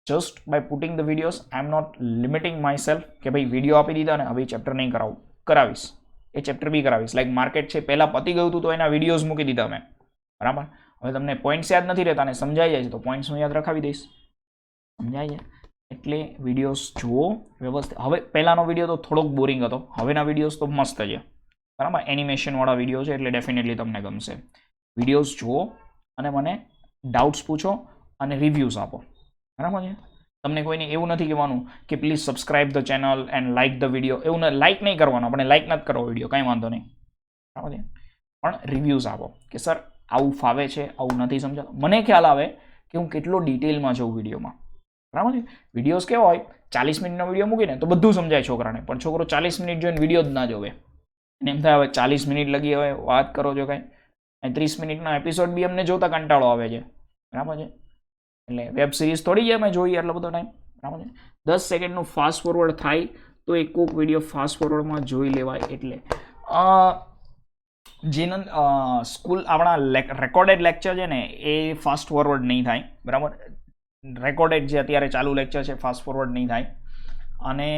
just by putting the videos I am not limiting myself કે ભાઈ વિડીયો આપી દીધા ને હવે ચેપ્ટર નહીં કરાવીશ, એ ચેપ્ટર બી કરાવીશ. લાઈક માર્કેટ છે પહેલાં પતી ગયું હતું તો એના વિડીયોઝ મૂકી દીધા મેં, બરાબર. હવે તમને પોઈન્ટ્સ યાદ નથી રહેતા ને સમજાઈ જાય છે તો પોઈન્ટ્સ હું યાદ રખાવી દઈશ, સમજાય છે. એટલે વિડીયોઝ જુઓ વ્યવસ્થિત. હવે પહેલાંનો વિડીયો તો થોડોક બોરિંગ હતો, હવેના વિડીયોઝ તો મસ્ત છે, બરાબર. એનિમેશનવાળા વિડીયો છે એટલે ડેફિનેટલી તમને ગમશે. વિડીયોઝ જુઓ અને મને ડાઉટ્સ પૂછો અને રિવ્યૂઝ આપો, બરાબર છે. તમને કોઈને એવું નથી કહેવાનું કે please subscribe the channel and like the video, એવું લાઇક નહીં કરવાનું, આપણે લાઇક નથી કરવો વિડીયો, કાંઈ વાંધો નહીં, બરાબર છે. પણ રિવ્યૂઝ આપો કે સર આવું ફાવે છે, આવું નથી સમજાતું. મને ખ્યાલ આવે કે હું કેટલો ડિટેલમાં જઉં વિડીયોમાં, બરાબર છે. વિડીયોઝ કેવો હોય, 40 મિનિટનો વિડીયો મૂકીને તો બધું સમજાય છોકરાને, પણ છોકરો 40 મિનિટ જોઈને વિડીયો જ ના જોવે, અને એમ થાય હવે 40 મિનિટ લગી હવે વાત કરો છો કાંઈ, અને 30 મિનિટના એપિસોડ બી અમને જોતા કંટાળો આવે છે, બરાબર છે. એટલે વેબ સિરીઝ થોડી છે અમે જોઈએ એટલો બધો ટાઈમ, બરાબર છે. 10 સેકન્ડનું ફાસ્ટ ફોરવર્ડ થાય તો એક કોક વિડીયો ફાસ્ટ ફોરવર્ડમાં જોઈ લેવાય. એટલે જેને સ્કૂલ આપણા રેકોર્ડેડ લેક્ચર છે ને એ ફાસ્ટ ફોરવર્ડ નહીં થાય, બરાબર. રેકોર્ડેડ જે અત્યારે ચાલુ લેક્ચર છે ફાસ્ટ ફોરવર્ડ નહીં થાય. અને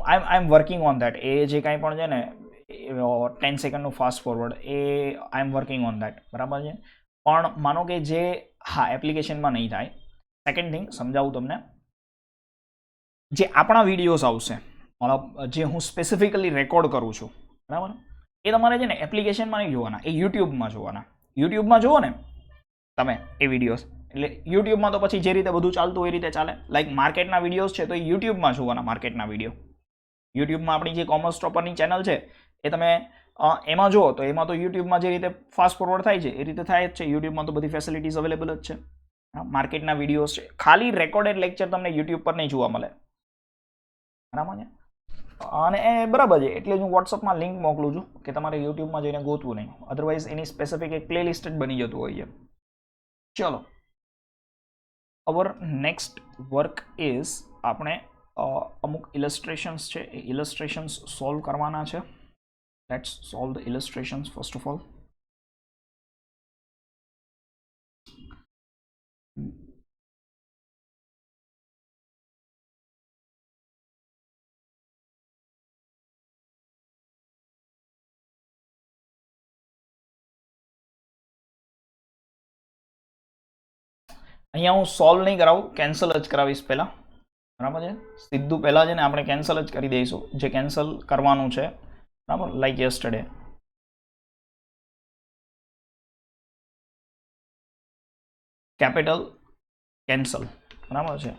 I am working on that. એ જે કાંઈ પણ છે ને 10 સેકન્ડનું ફાસ્ટ ફોરવર્ડ એ I am working on that, બરાબર છે. પણ માનો કે જે એપ્લિકેશનમાં નહીં થાય. સેકન્ડ થિંગ સમજાવું તમને, જે આપણા વિડીયોઝ આવશે, મતલબ જે હું સ્પેસિફિકલી રેકોર્ડ કરું છું, બરાબર, એ તમારે છે ને એપ્લિકેશનમાં નહીં જોવાના, એ યુટ્યુબમાં જોવાના. યુટ્યુબમાં જુઓ ને તમે એ વિડીયોઝ, એટલે યુટ્યુબમાં તો પછી જે રીતે બધું ચાલતું હોય એ રીતે ચાલે. લાઈક માર્કેટના વિડીયોઝ છે તો એ યુટ્યુબમાં જોવાના, માર્કેટના વિડીયો. યુટ્યુબમાં આપણી જે કોમર્સ સ્ટોપરની ચેનલ છે એ તમે એમાં જુઓ તો એમાં તો યુટ્યુબમાં જે રીતે ફાસ્ટ ફોરવર્ડ થાય છે એ રીતે થાય જ છે. યુટ્યુબમાં તો બધી ફેસિલિટીઝ અવેલેબલ જ છે. માર્કેટના વિડીયોઝ છે, ખાલી રેકોર્ડેડ લેક્ચર તમને યુટ્યુબ પર નહીં જોવા મળે, બરાબર છે. અને એ બરાબર છે, એટલે જ હું વોટ્સઅપમાં લિંક મોકલું છું કે તમારે યુટ્યુબમાં જઈને ગોતવું નહીં, અધરવાઇઝ એની સ્પેસિફિક એક પ્લેલિસ્ટ જ બની જતું હોય છે. ચલો, અવર નેક્સ્ટ વર્ક ઇઝ આપણે અમુક ઇલસ્ટ્રેશન્સ છે એ ઇલસ્ટ્રેશન્સ સોલ્વ કરવાના છે. Let's solve the illustrations first of all. અહીંયા હું સોલ્વ નહીં કરાવું, કેન્સલ જ કરાવીશ પહેલાં, બરાબર છે. સીધું પહેલાં છે ને આપણે કેન્સલ જ કરી દઈશું જે કેન્સલ કરવાનું છે, બરાબર. લાઈક યસ્ટરડે કેપિટલ કેન્સલ, બરાબર છે.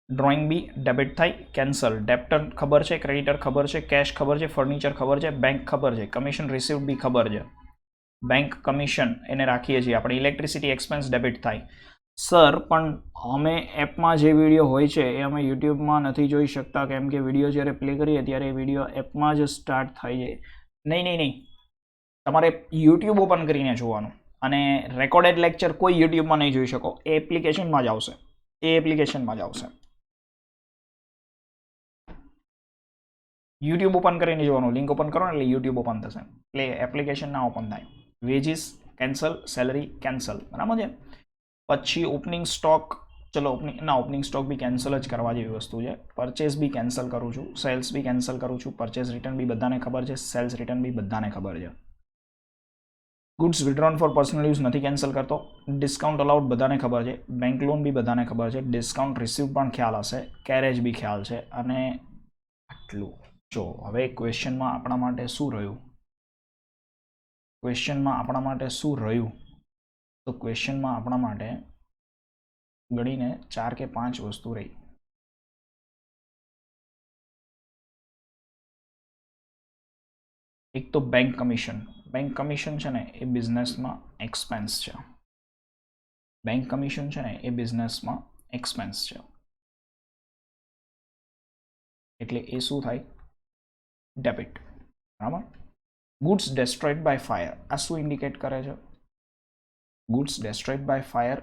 ડ્રોઈંગ બી ડેબિટ થાય, કેન્સલ. ડેપ્ટર ખબર છે, ક્રેડિટર ખબર છે, કેશ ખબર છે, ફર્નિચર ખબર છે, બેંક ખબર છે, કમિશન રિસીવ બી ખબર છે. બેંક કમિશન એને રાખીએ છીએ આપણે. ઇલેક્ટ્રિસિટી એક્સપેન્સ ડેબિટ થાય. સર પણ અમે એપમાં જે વિડીયો હોય છે એ અમે યુટ્યુબમાં નથી જોઈ શકતા, કેમ કે વિડીયો જ્યારે પ્લે કરીએ ત્યારે એ વિડીયો એપમાં જ સ્ટાર્ટ થાય છે. નહીં, તમારે યુટ્યુબ ઓપન કરીને જોવાનું, અને રેકોર્ડેડ લેક્ચર કોઈ યુટ્યુબમાં નહીં જોઈ શકો, એ એપ્લિકેશનમાં જ આવશે, યુટ્યુબ ઓપન કરીને જોવાનું, લિંક ઓપન કરો ને એટલે યુટ્યુબ ઓપન થશે, એટલે એપ્લિકેશન ના ઓપન થાય. વેજીસ કેન્સલ, સેલરી કેન્સલ, બરાબર છે. પછી ઓપનિંગ સ્ટોક, ચલો ઓપનિંગ સ્ટોક બી કેન્સલ જ કરવા જેવી વસ્તુ છે. પરચેસ બી કેન્સલ કરું છું, સેલ્સ બી કેન્સલ કરું છું, પરચેસ રિટર્ન બી બધાને ખબર છે, સેલ્સ રિટર્ન બી બધાને ખબર છે. ગુડ્સ વિડ્રોન ફોર પર્સનલ યુઝ નથી કેન્સલ કરતો. ડિસ્કાઉન્ટ અલાઉડ બધાને ખબર છે, બેંક લોન બી બધાને ખબર છે, ડિસ્કાઉન્ટ રિસીવ પણ ખ્યાલ હશે, કેરેજ બી ખ્યાલ છે, અને આટલું. જો હવે ક્વેશ્ચનમાં આપણા માટે શું રહ્યું, ક્વેશ્ચનમાં આપણા માટે શું રહ્યું, તો ક્વેશ્ચનમાં આપણા માટે ગણીને 4 કે 5 વસ્તુ રહી. એક તો બેંક કમિશન. બેંક કમિશન છે ને એ બિઝનેસમાં એક્સપેન્સ છે. બેંક કમિશન છે ને એ બિઝનેસમાં એક્સપેન્સ છે. એટલે એ શું થાય? ડેબિટ. બરાબર. ગુડ્સ ડેસ્ટ્રોયડ બાય ફાયર, આ શું ઇન્ડિકેટ કરે છે? ગુડ્સ ડેસ્ટ્રોયડ બાય ફાયર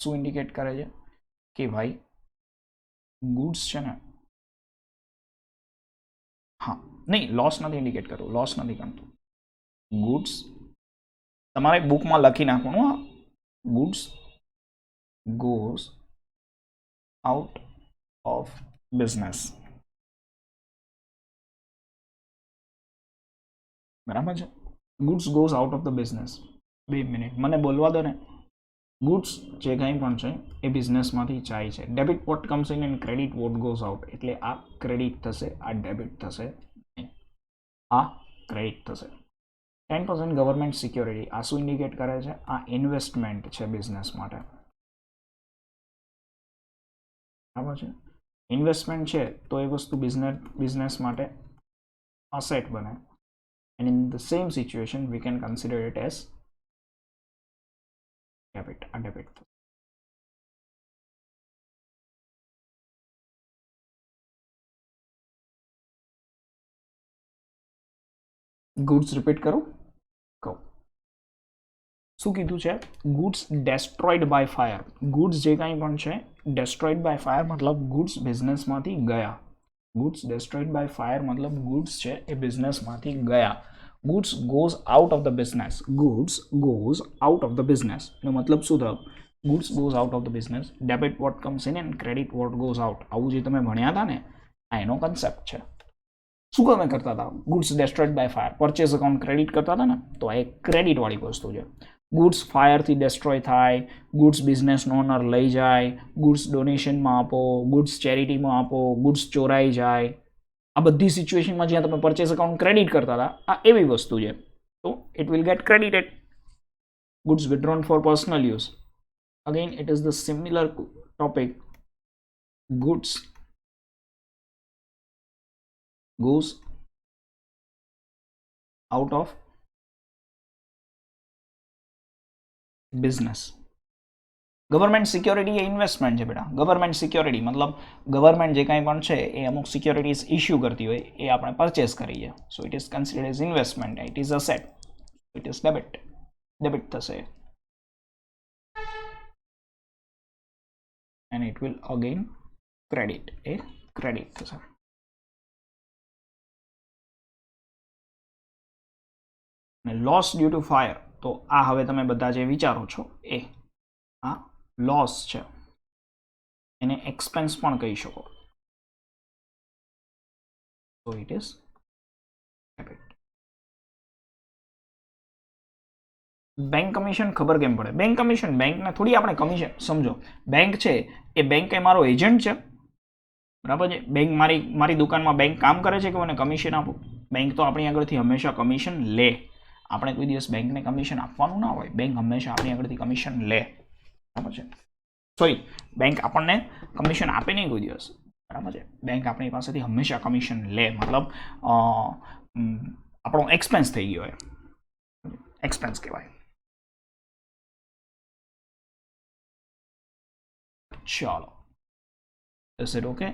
શું ઇન્ડિકેટ કરે છે? કે ભાઈ ગુડ્સ છે ને, હા નહીં, લોસ નથી ઇન્ડિકેટ કરતું, લોસ નથી કરતું. ગુડ્સ તમારે બુકમાં લખી નાખવાનું, goods goes out of business. બરાબર છે. Goods goes out of the business. 2 minute મને બોલવા દો ને. ગુડ્સ જે કંઈ પણ છે એ બિઝનેસમાંથી જાય છે. Debit what comes in and credit what goes out. એટલે આ ક્રેડિટ થશે, આ ડેબિટ થશે, આ ક્રેડિટ થશે. 10% ગવર્મેન્ટ સિક્યોરિટી, આ શું ઇન્ડિકેટ કરે છે? આ ઇન્વેસ્ટમેન્ટ છે બિઝનેસ માટે. બરાબર છે. ઇન્વેસ્ટમેન્ટ છે તો એ વસ્તુ બિઝનેસ માટે અસેટ બને. And in the same situation we can consider it as debit, a debit. Goods repeat કરું, કહું શું કીધું છે? Goods destroyed by fire. Goods જે કાંઈ પણ છે ડેસ્ટ્રોયડ બાય ફાયર મતલબ ગુડ્સ બિઝનેસમાંથી ગયા. ગુડ્સ ડેસ્ટ્રોયડ બાય ફાયર મતલબ ગુડ્સ છે એ બિઝનેસમાંથી ગયા. Goods goes out of the business. Goods goes out of the business એનો મતલબ શું થયો? Goods goes out of the business, debit what comes in and credit what goes out. આવું જે તમે ભણ્યા હતા ને આ એનો કન્સેપ્ટ છે. શું તમે કરતા હતા? Goods destroyed by fire, purchase account credit કરતા હતા ને, તો આ એક ક્રેડિટ વાળી વસ્તુ છે. ગુડ્સ ફાયરથી ડેસ્ટ્રોય થાય, ગુડ્સ બિઝનેસનો ઓનર લઈ જાય, ગુડ્સ ડોનેશનમાં આપો, ગુડ્સ ચેરિટીમાં આપો, ગુડ્સ ચોરાઈ જાય. આ બધી સિચ્યુએશનમાં જ્યાં તમે પરચેસ અકાઉન્ટ ક્રેડિટ કરતા હતા આ એવી વસ્તુ છે. તો it will get credited. Goods withdrawn for personal use, again it is the similar topic. ગુડ્સ goes out of business. Government security એ ઇન્વેસ્ટમેન્ટ છે બેટા. ગવર્મેન્ટ સિક્યોરિટી મતલબ ગવર્મેન્ટ જે કાંઈ પણ છે એ અમુક સિક્યોરિટીઝ ઇશ્યુ કરતી હોય એ આપણે પરચેસ કરીએ. So it is considered as investment. It is asset. It is debit. Debit થશે. And it will again credit. એ ક્રેડિટ થશે. લોસ ડ્યુ ટુ ફાયર, તો આ હવે તમે બધા જે વિચારો છો એ આ લોસ છે, એને એક્સપેન્સ પણ કહી શકો. તો it is debit. Bank commission ખબર કેમ પડે? બેંક કમિશન, બેંકને થોડી આપણે કમિશન, સમજો બેંક છે એ બેંક એ મારો એજન્ટ છે, બરાબર છે. બેંક મારી દુકાનમાં બેંક કામ કરે છે કે મને કમિશન આપો? બેંક તો આપણી આગળથી હંમેશા કમિશન લે. આપણે કોઈ દિવસ બેંકને કમિશન આપવાનું ના હોય. બેંક હંમેશા આપણી આગળથી કમિશન લે, બરાબર છે. સોરી, બેંક આપણને કમિશન આપે નહીં કોઈ દિવસ, બરાબર છે. બેંક આપણી પાસેથી હંમેશા કમિશન લે, મતલબ આપણો એક્સપેન્સ થઈ ગયો હોય, એક્સપેન્સ કહેવાય. ચાલો, is it okay?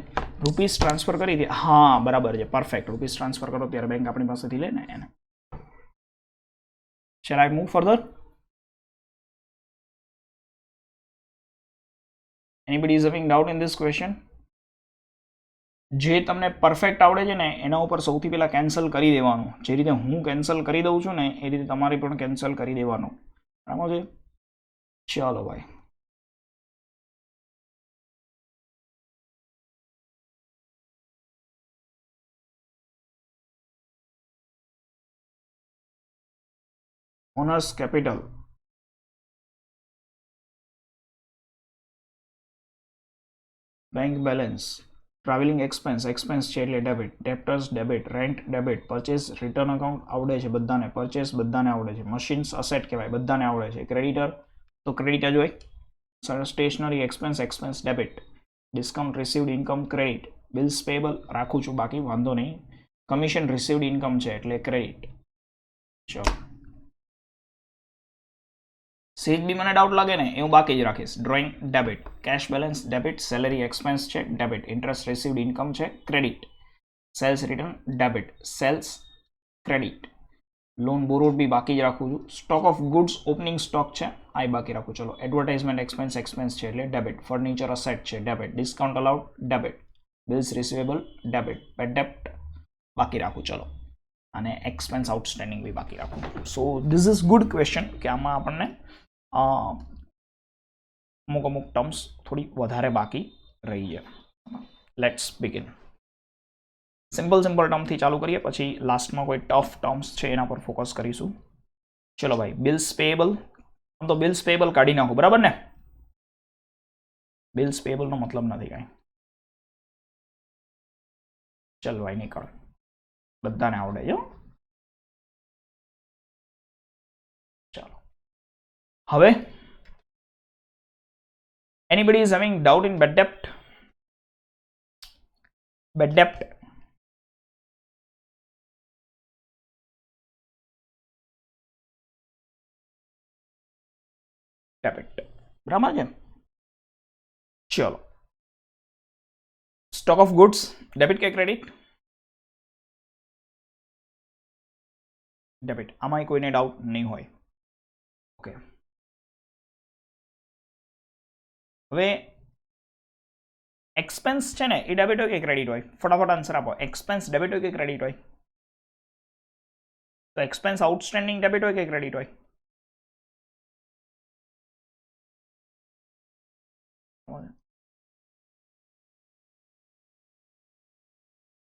Rupees transfer કરી દે, હા બરાબર છે, પરફેક્ટ. રૂપીસ ટ્રાન્સફર કરો ત્યારે બેંક આપણી પાસેથી લે ને એને. Shall I move further? Anybody is having doubt in this question? જે તમને પરફેક્ટ આવડે છે ને એના ઉપર સૌથી પહેલાં કેન્સલ કરી દેવાનું. જે રીતે હું કેન્સલ કરી દઉં છું ને એ રીતે તમારે પણ કેન્સલ કરી દેવાનું. બરાબર છે? ચાલો ભાઈ. Owners capital, bank balance, travelling expense, expense છે એટલે debit, debtors debit, rent debit, purchase return account આવડે છે બધાને, પરચેસ બધાને આવડે છે, મશીન્સ અસેટ કહેવાય બધાને આવડે છે, ક્રેડિટર તો ક્રેડિટર જ હોય, stationery expense, expense debit, discount received income credit, bills payable રાખું છું બાકી વાંધો નહીં, કમિશન રિસીવ્ડ ઇન્કમ છે એટલે ક્રેડિટ. ચલો સીટ બી મને ડાઉટ લાગે ને એ હું બાકી જ રાખીશ. Drawing debit, cash balance debit, salary expense છે ડેબિટ, ઇન્ટરેસ્ટ રિસીવ્ડ ઇન્કમ છે credit, sales return debit, sales credit, loan borrowed બી બાકી જ રાખું છું, stock of goods opening stock છે આ બાકી રાખું. ચલો એડવર્ટાઇઝમેન્ટ એક્સપેન્સ, એક્સપેન્સ છે એટલે ડેબિટ, ફર્નિચર અસેટ છે debit, discount allowed debit, bills receivable debit, bad ડેપ્ટ બાકી રાખું. ચલો અને એક્સપેન્સ આઉટસ્ટેન્ડિંગ બી બાકી રાખું. So this is good question કે આમાં આપણને અમુક અમુક ટર્મ્સ થોડી વધારે બાકી રહી છે. Let's begin. સિમ્પલ સિમ્પલ ટર્મથી ચાલુ કરીએ પછી લાસ્ટમાં કોઈ ટફ ટર્મ્સ છે એના પર ફોકસ કરીશું. ચલો ભાઈ, બિલ્સ પેએબલ, આમ તો બિલ્સ પેએબલ કાઢી નાખો બરાબર ને. બિલ્સ પેએબલનો મતલબ નથી કાંઈ. ચલ ભાઈ નીકળ, બધાને આવડે છે. ચાલો હવે anybody is having doubt in bad debt? Bad debt, debit બરાબર છે. ચલો સ્ટોક ઓફ ગુડ્સ ડેબિટ કે ક્રેડિટ? ડેબિટ. આમાં કોઈને ડાઉટ નહીં હોય. ઓકે હવે એક્સપેન્સ છે ને એ ડેબિટ હોય કે ક્રેડિટ હોય? ફટાફટ આન્સર આપો. એક્સપેન્સ ડેબિટ હોય કે ક્રેડિટ હોય? તો એક્સપેન્સ આઉટસ્ટેન્ડિંગ ડેબિટ હોય કે ક્રેડિટ હોય?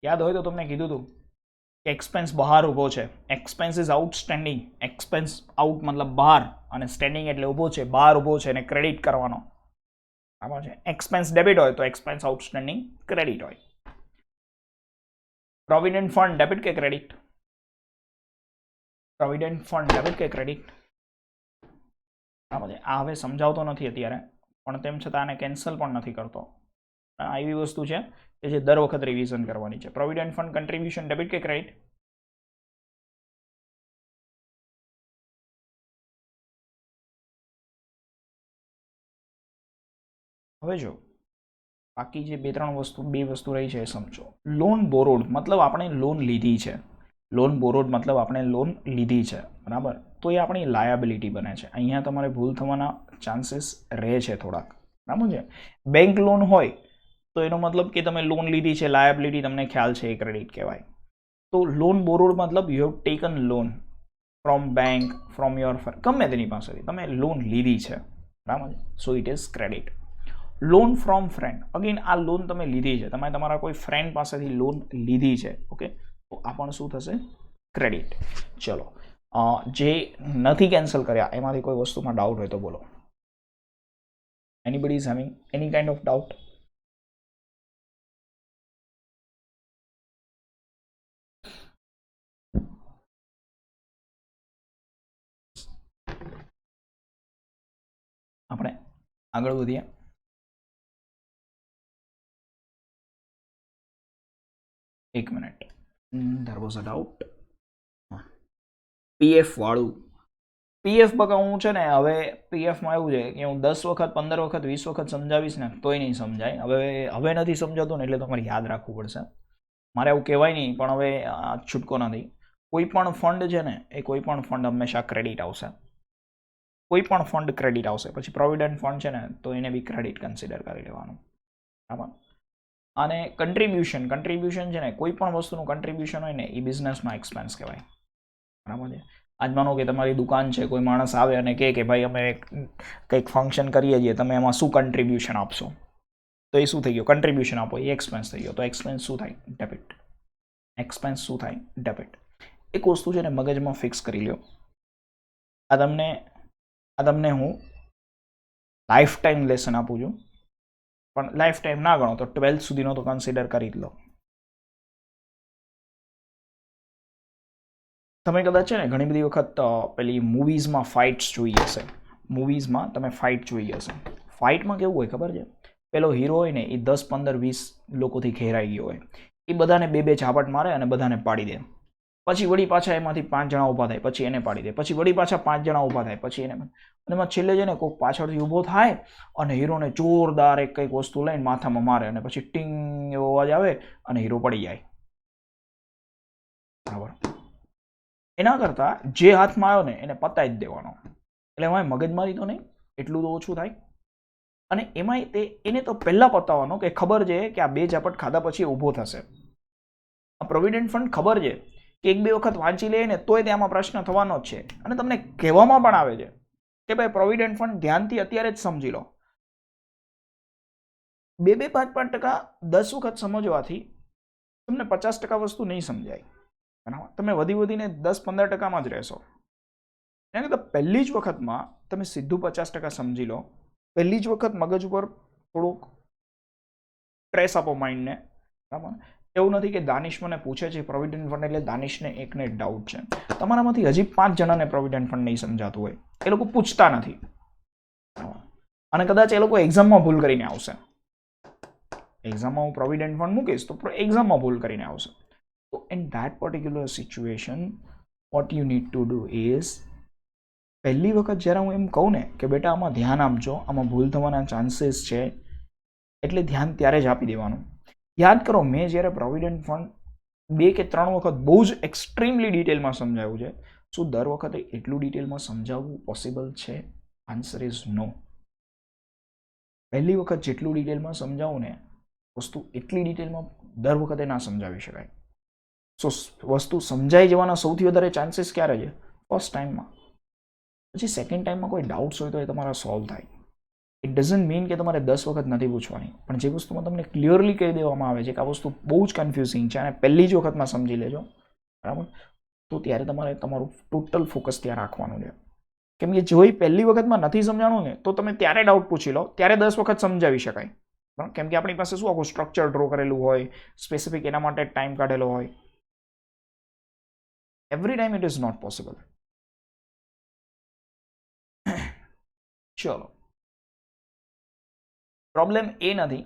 યાદ હોય તો તમને કીધું હતું કે એક્સપેન્સ બહાર ઊભો છે. Expense is outstanding. Expense out મતલબ બહાર અને સ્ટેન્ડિંગ એટલે ઊભો છે, બહાર ઊભો છે અને ક્રેડિટ કરવાનો. બરાબર છે. એક્સપેન્સ ડેબિટ હોય તો એક્સપેન્સ આઉટસ્ટેન્ડિંગ ક્રેડિટ હોય. પ્રોવિડન્ટ ફંડ ડેબિટ કે ક્રેડિટ? પ્રોવિડન્ટ ફંડ ડેબિટ કે ક્રેડિટ? બરાબર છે. આ હવે સમજાવતો નથી અત્યારે પણ તેમ છતાં આને કેન્સલ પણ નથી કરતો. આ એવી વસ્તુ છે કે જે દર વખત રિવિઝન કરવાની છે. પ્રોવિડન્ટ ફંડ કન્ટ્રીબ્યુશન ડેબિટ કે ક્રેડિટ? હવે જો બાકી જે બે વસ્તુ રહી છે એ સમજો. લોન બોરોડ મતલબ આપણે લોન લીધી છે. લોન બોરોડ મતલબ આપણે લોન લીધી છે બરાબર, તો એ આપણી લાયાબિલિટી બને છે. અહીંયા તમારે ભૂલ થવાના ચાન્સીસ રહે છે થોડાક. બરાબર છે. બેંક લોન હોય તો એનો મતલબ કે તમે લોન લીધી છે, લાયાબિલિટી તમને ખ્યાલ છે, એ ક્રેડિટ કહેવાય. તો લોન બોરોડ મતલબ you have taken loan from bank, from your ગમે તેની પાસેથી તમે લોન લીધી છે બરાબર, સો it is credit. Loan from friend, again આ લોન તમે લીધી છે, તમે તમારા કોઈ ફ્રેન્ડ પાસેથી લોન લીધી છે. ઓકે, તો આ પણ શું થશે? ક્રેડિટ. ચલો જે નથી કેન્સલ કર્યા એમાંથી કોઈ વસ્તુમાં ડાઉટ હોય તો બોલો. Anybody is having any kind of doubt? આપણે આગળ વધીએ. એક minute, there was a doubt. PF વાળું, પીએફ બકા હું છે ને હવે પીએફમાં એવું છે કે હું 10 વખત 15 વખત 20 વખત સમજાવીશ ને તોય નહીં સમજાય. હવે નથી સમજાતું ને એટલે તમારે યાદ રાખવું પડશે. મારે એવું કહેવાય નહીં પણ હવે છૂટકો નથી. કોઈ પણ ફંડ છે ને એ કોઈ પણ ફંડ હંમેશા ક્રેડિટ આવશે. કોઈ પણ ફંડ ક્રેડિટ આવશે. પછી પ્રોવિડન્ટ ફંડ છે ને તો એને બી ક્રેડિટ કન્સિડર કરી લેવાનું. બરાબર. અને કન્ટ્રીબ્યુશન છે ને, કોઈ પણ વસ્તુનું કન્ટ્રીબ્યુશન હોય ને એ બિઝનેસનો એક્સપેન્સ કહેવાય. બરાબર છે. આજ માનો કે તમારી દુકાન છે, કોઈ માણસ આવે અને કહે કે ભાઈ અમે કંઈક ફંક્શન કરીએ છીએ, તમે એમાં શું કન્ટ્રીબ્યુશન આપશો, તો એ શું થઈ ગયો? કન્ટ્રીબ્યુશન આપો, એ એક્સપેન્સ થઈ ગયો. તો એક્સપેન્સ શું થાય? ડેબિટ. એક્સપેન્સ શું થાય? ડેબિટ. એક વસ્તુ છે ને મગજમાં ફિક્સ કરી લ્યો. આ તમને હું લાઈફ ટાઈમ લેસન આપું છું, પણ લાઈફ ટાઈમ ના ગણો તો 12th સુધીનો તો કન્સિડર કરી જ લો. તમે કદાચ છે ને ઘણી બધી વખત પેલી મૂવીઝમાં ફાઇટ્સ જોઈ હશે. મૂવીઝમાં તમે ફાઇટ જોઈ હશે. ફાઇટમાં કેવું હોય ખબર છે? પેલો હીરો હોય ને એ 10, 15, 20 લોકોથી ઘેરાઈ ગયો હોય, એ બધાને બે ઝાપટ મારે અને બધાને પાડી દે. પછી વળી પાછા એમાંથી 5 જણા ઊભા થાય, પછી એને પાડી દે. પછી વળી પાછા 5 જણા ઊભા થાય, પછી એને. અને એમાં છેલ્લે છે ને કોઈક પાછળથી ઊભો થાય અને હીરોને જોરદાર એક કંઈક વસ્તુ લઈને માથામાં મારે અને પછી ટીંગ એવો અવાજ આવે અને હીરો પડી જાય. બરાબર. એના કરતાં જે હાથમાં આવ્યો ને એને પતાવી જ દેવાનો. એટલે એમાં મગજમારી તો નહીં, એટલું તો ઓછું થાય. અને એમાંય એને તો પહેલાં પતાવવાનો કે ખબર છે કે આ 2 ઝાપટ ખાધા પછી ઊભો થશે. આ પ્રોવિડન્ટ ફંડ ખબર છે કે 1-2 વખત વાંચી લે ને તોય ત્યાંમાં પ્રશ્ન થવાનો જ છે. અને તમને કહેવામાં પણ આવે છે કે ભાઈ પ્રોવિડન્ટ ફંડ ધ્યાનથી અત્યારે જ સમજી લો. 2-2, 5-5% 10 વખત સમજવાથી તમને 50% વસ્તુ નહીં સમજાય. બરાબર. તમે વધીને 10-15%માં જ રહેશો. એના કરતાં પહેલી જ વખતમાં તમે સીધું 50% સમજી લો. પહેલી જ વખત મગજ ઉપર થોડુંક સ્ટ્રેસ આપો માઇન્ડને. બરાબર. એવું નથી કે દાનિશ મને પૂછે છે પ્રોવિડન્ટ ફંડ એટલે દાનિશને એકને એક ડાઉટ છે. તમારામાંથી હજી 5 જણાને પ્રોવિડન્ટ ફંડ નહીં સમજાતું હોય. એ લોકો પૂછતા નથી. અને કદાચ એ લોકો એક્ઝામમાં ભૂલ કરીને આવશે. એક્ઝામમાં હું પ્રોવિડન્ટ ફંડ મૂકીશ તો એક્ઝામમાં ભૂલ કરીને આવશે. તો in that particular situation what you need to do is, પહેલી વખત જ્યારે હું એમ કહું ને કે બેટા આમાં ધ્યાન આપજો, આમાં ભૂલ થવાના ચાન્સીસ છે, એટલે ધ્યાન ત્યારે જ આપી દેવાનું. યાદ કરો, મેં જ્યારે પ્રોવિડન્ટ ફંડ 2 કે 3 વખત બહુ જ એક્સ્ટ્રીમલી ડિટેલમાં સમજાવ્યું છે. શું દર વખતે એટલું ડિટેલમાં સમજાવવું પોસિબલ છે? Answer is no. પહેલી વખત જેટલું ડિટેલમાં સમજાવું ને વસ્તુ એટલી ડિટેલમાં દર વખતે ના સમજાવી શકાય. સો વસ્તુ સમજાઈ જવાના સૌથી વધારે ચાન્સીસ ક્યારે છે? ફર્સ્ટ ટાઈમમાં. પછી સેકન્ડ ટાઈમમાં કોઈ ડાઉટ્સ હોય તો એ તમારા સોલ્વ થાય. ઇટ ડઝન્ટ મીન કે તમારે 10 વખત નથી પૂછવાની, પણ જે વસ્તુમાં તમને ક્લિયરલી કહી દેવામાં આવે છે કે આ વસ્તુ બહુ જ કન્ફ્યુઝિંગ છે અને પહેલી જ વખતમાં સમજી લેજો, બરાબર, તો ત્યારે તમારે તમારું ટોટલ ફોકસ ત્યાં રાખવાનું છે. કેમ કે જો પહેલી વખતમાં નથી સમજાણું ને તો તમે ત્યારે ડાઉટ પૂછી લો, ત્યારે 10 વખત સમજાવી શકાય. બરાબર. કેમ કે આપણી પાસે શું આખું સ્ટ્રક્ચર ડ્રો કરેલું હોય, સ્પેસિફિક એના માટે ટાઈમ કાઢેલો હોય. Every time it is not possible. ચલો, પ્રોબ્લેમ એ નથી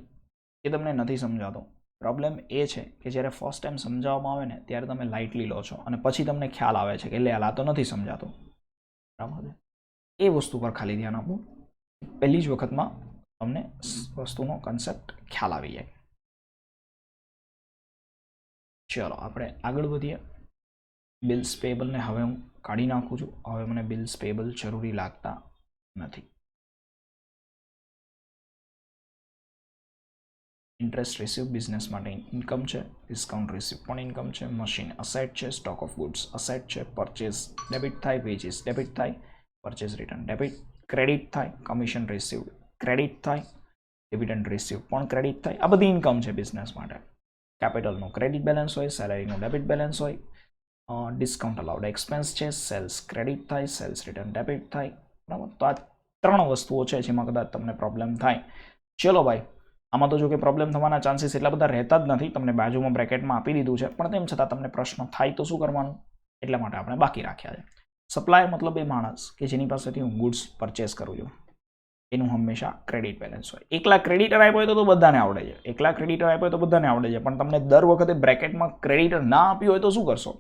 કે તમને નથી સમજાતો. પ્રોબ્લેમ એ છે કે જ્યારે ફર્સ્ટ ટાઈમ સમજાવવામાં આવે ને ત્યારે તમે લાઇટલી લો છો અને પછી તમને ખ્યાલ આવે છે કે લે આ તો નથી સમજાતો. બરાબર. એ વસ્તુ પર ખાલી ધ્યાન આપો. પહેલી જ વખતમાં તમને વસ્તુનો કન્સેપ્ટ ખ્યાલ આવી જાય. ચલો આપણે આગળ વધીએ. બિલ્સ પેબલને હવે હું કાઢી નાખું છું. હવે મને બિલ્સ પેબલ જરૂરી લાગતા નથી. ઇન્ટરેસ્ટ રિસીવ બિઝનેસ માટે ઇન્કમ છે, ડિસ્કાઉન્ટ રિસીવ પણ ઇન્કમ છે, મશીન અસેટ છે, સ્ટોક ઓફ ગુડ્સ અસેટ છે, પરચેઝ ડેબિટ થાય, વેજીસ ડેબિટ થાય, પરચેઝ રિટર્ન ડેબિટ, ક્રેડિટ થાય, કમિશન રિસીવડ ક્રેડિટ થાય, ડિવિડન્ડ રિસીવ પણ ક્રેડિટ થાય. આ બધી ઇન્કમ છે બિઝનેસ માટે. કેપિટલનું ક્રેડિટ બેલેન્સ હોય, સેલેરીનું ડેબિટ બેલેન્સ હોય, ડિસ્કાઉન્ટ અલાઉડ એક્સપેન્સ છે, સેલ્સ ક્રેડિટ થાય, સેલ્સ રિટર્ન ડેબિટ થાય. બરાબર. તો આ 3 વસ્તુઓ છે જેમાં કદાચ તમને પ્રોબ્લેમ થાય. ચલો ભાઈ, આમાં તો જો કે પ્રોબ્લેમ થવાના ચાન્સીસ એટલા બધા રહેતા જ નથી. તમને બાજુમાં બ્રેકેટમાં આપી દીધું છે, પણ તેમ છતાં તમને પ્રશ્ન થાય તો શું કરવાનું, એટલા માટે આપણે બાકી રાખ્યા છે. સપ્લાયર મતલબ એ માણસ કે જેની પાસેથી હું ગુડ્સ પરચેસ કરું છું, એનું હંમેશા ક્રેડિટ બેલેન્સ હોય. એકલા ક્રેડિટર આપ્યો હોય તો બધાને આવડે છે. એકલા ક્રેડિટર આપ્યો હોય તો બધાને આવડે છે, પણ તમને દર વખતે બ્રેકેટમાં ક્રેડિટર ના આપ્યું હોય તો શું કરશો?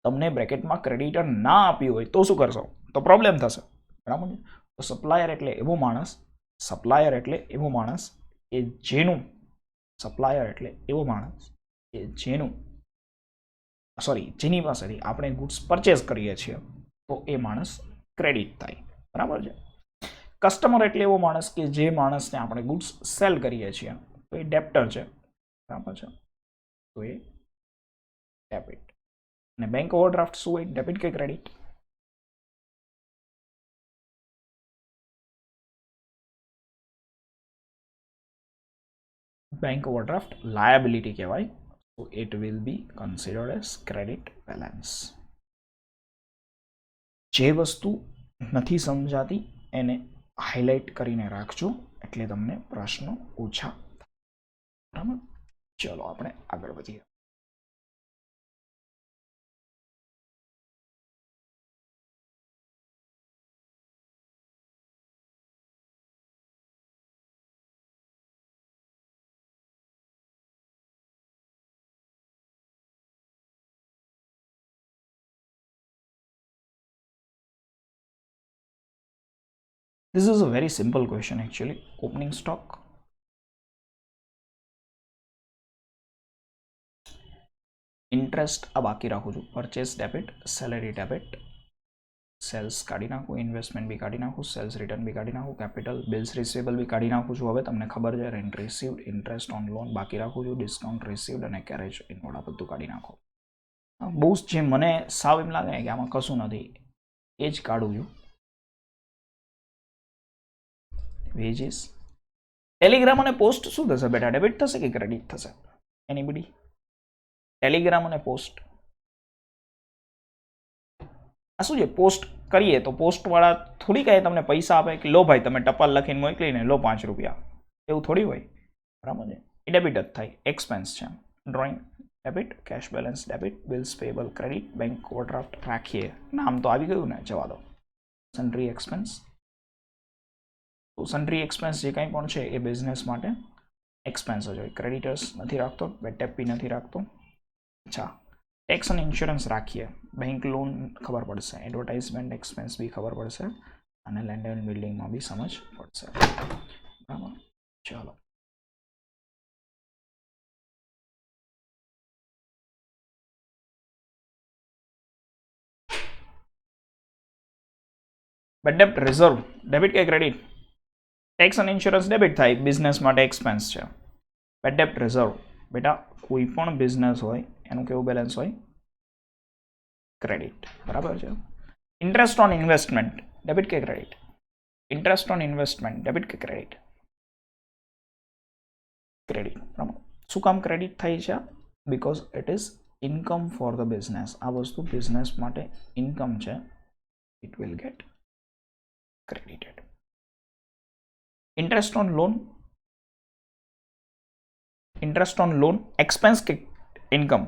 તમને બ્રેકેટમાં ક્રેડિટર ના આપ્યું હોય તો શું કરશો? તો પ્રોબ્લેમ થશે. બરાબર છે. તો સપ્લાયર એટલે એવો માણસ કે જેનું જેની પાસેથી આપણે ગુડ્સ પરચેસ કરીએ છીએ તો એ માણસ ક્રેડિટ થાય. બરાબર છે. કસ્ટમર એટલે એવો માણસ કે જે માણસને આપણે ગુડ્સ સેલ કરીએ છીએ તો એ ડેપ્ટર છે. બરાબર છે, તો એ ડેબિટ. અને બેંક ઓવરડ્રાફ્ટ શું હોય, ડેબિટ કે ક્રેડિટ? બેંક ઓવરડ્રાફ્ટ લાયબિલિટી કહેવાય, so it will be considered as credit balance. જે વસ્તુ નથી સમજાતી એને હાઇલાઇટ કરીને રાખજો એટલે તમને પ્રશ્નો ઓછા. બરાબર, ચલો આપણે આગળ વધીએ. This is a very simple question actually. Opening stock, interest આ બાકી રાખું છું, purchase debit, salary debit, sales કાઢી નાખું, ઇન્વેસ્ટમેન્ટ બી કાઢી નાખું, સેલ્સ રિટર્ન બી કાઢી નાખું, કેપિટલ બિલ્સ રિસીવેબલ બી કાઢી નાખું છું. હવે તમને ખબર છે, rent received, interest on loan બાકી રાખું છું, ડિસ્કાઉન્ટ રિસીવ્ડ અને કેરેજ ઇનવોર્ડ આ બધું કાઢી નાખો. બહુ જે મને સાવ એમ લાગે કે આમાં કશું નથી એ જ કાઢું છું. વેજીસ, ટેલિગ્રામ અને પોસ્ટ શું થશે બેટા, ડેબિટ થશે કે ક્રેડિટ થશે? એનીબડી? ટેલિગ્રામ અને પોસ્ટ આ શું છે? પોસ્ટ કરીએ તો પોસ્ટ વાળા થોડી કહે તમને પૈસા આપે કે લો ભાઈ તમે ટપાલ લખીને મોકલીને લો 5 રૂપિયા, એવું થોડી હોય. બરાબર છે, એ ડેબિટ જ થાય, એક્સપેન્સ છે. Drawing debit, cash balance debit, bills payable credit, bank overdraft રાખીએ, નામ તો આવી ગયું ને, જવા દો. સન્ડ્રી એક્સપેન્સ, તો સન્ડ્રી એક્સપેન્સ જે કંઈ પણ છે એ બિઝનેસ માટે એક્સપેન્સ જ હોય. ક્રેડિટર્સ નથી રાખતો, બેડ ટેપ બી નથી રાખતો. અચ્છા, ટેક્સ અને ઇન્સ્યોરન્સ રાખીએ, બેંક લોન ખબર પડશે, એડવર્ટાઇઝમેન્ટ એક્સપેન્સ બી ખબર પડશે અને લેન્ડ એન્ડ બિલ્ડિંગમાં બી સમજ પડશે. બરાબર, ચાલો. બેડ ડેપ્ટ રિઝર્વ ડેબિટ કે ક્રેડિટ? ટેક્સ અને ઇન્સ્યોરન્સ ડેબિટ થાય, બિઝનેસ માટે એક્સપેન્સ છે. બેડ ડેપ્ટ રિઝર્વ બેટા કોઈ પણ બિઝનેસ હોય એનું કેવું બેલેન્સ હોય? ક્રેડિટ. બરાબર છે. ઇન્ટરેસ્ટ ઓન ઇન્વેસ્ટમેન્ટ ડેબિટ કે credit? Interest on investment debit કે ક્રેડિટ? ક્રેડિટ. બરાબર, શું કામ ક્રેડિટ થાય છે? Because it is income for the business. આ વસ્તુ બિઝનેસ માટે ઇન્કમ છે, it will gate credited. Interest on loan, interest on loan expense કે income?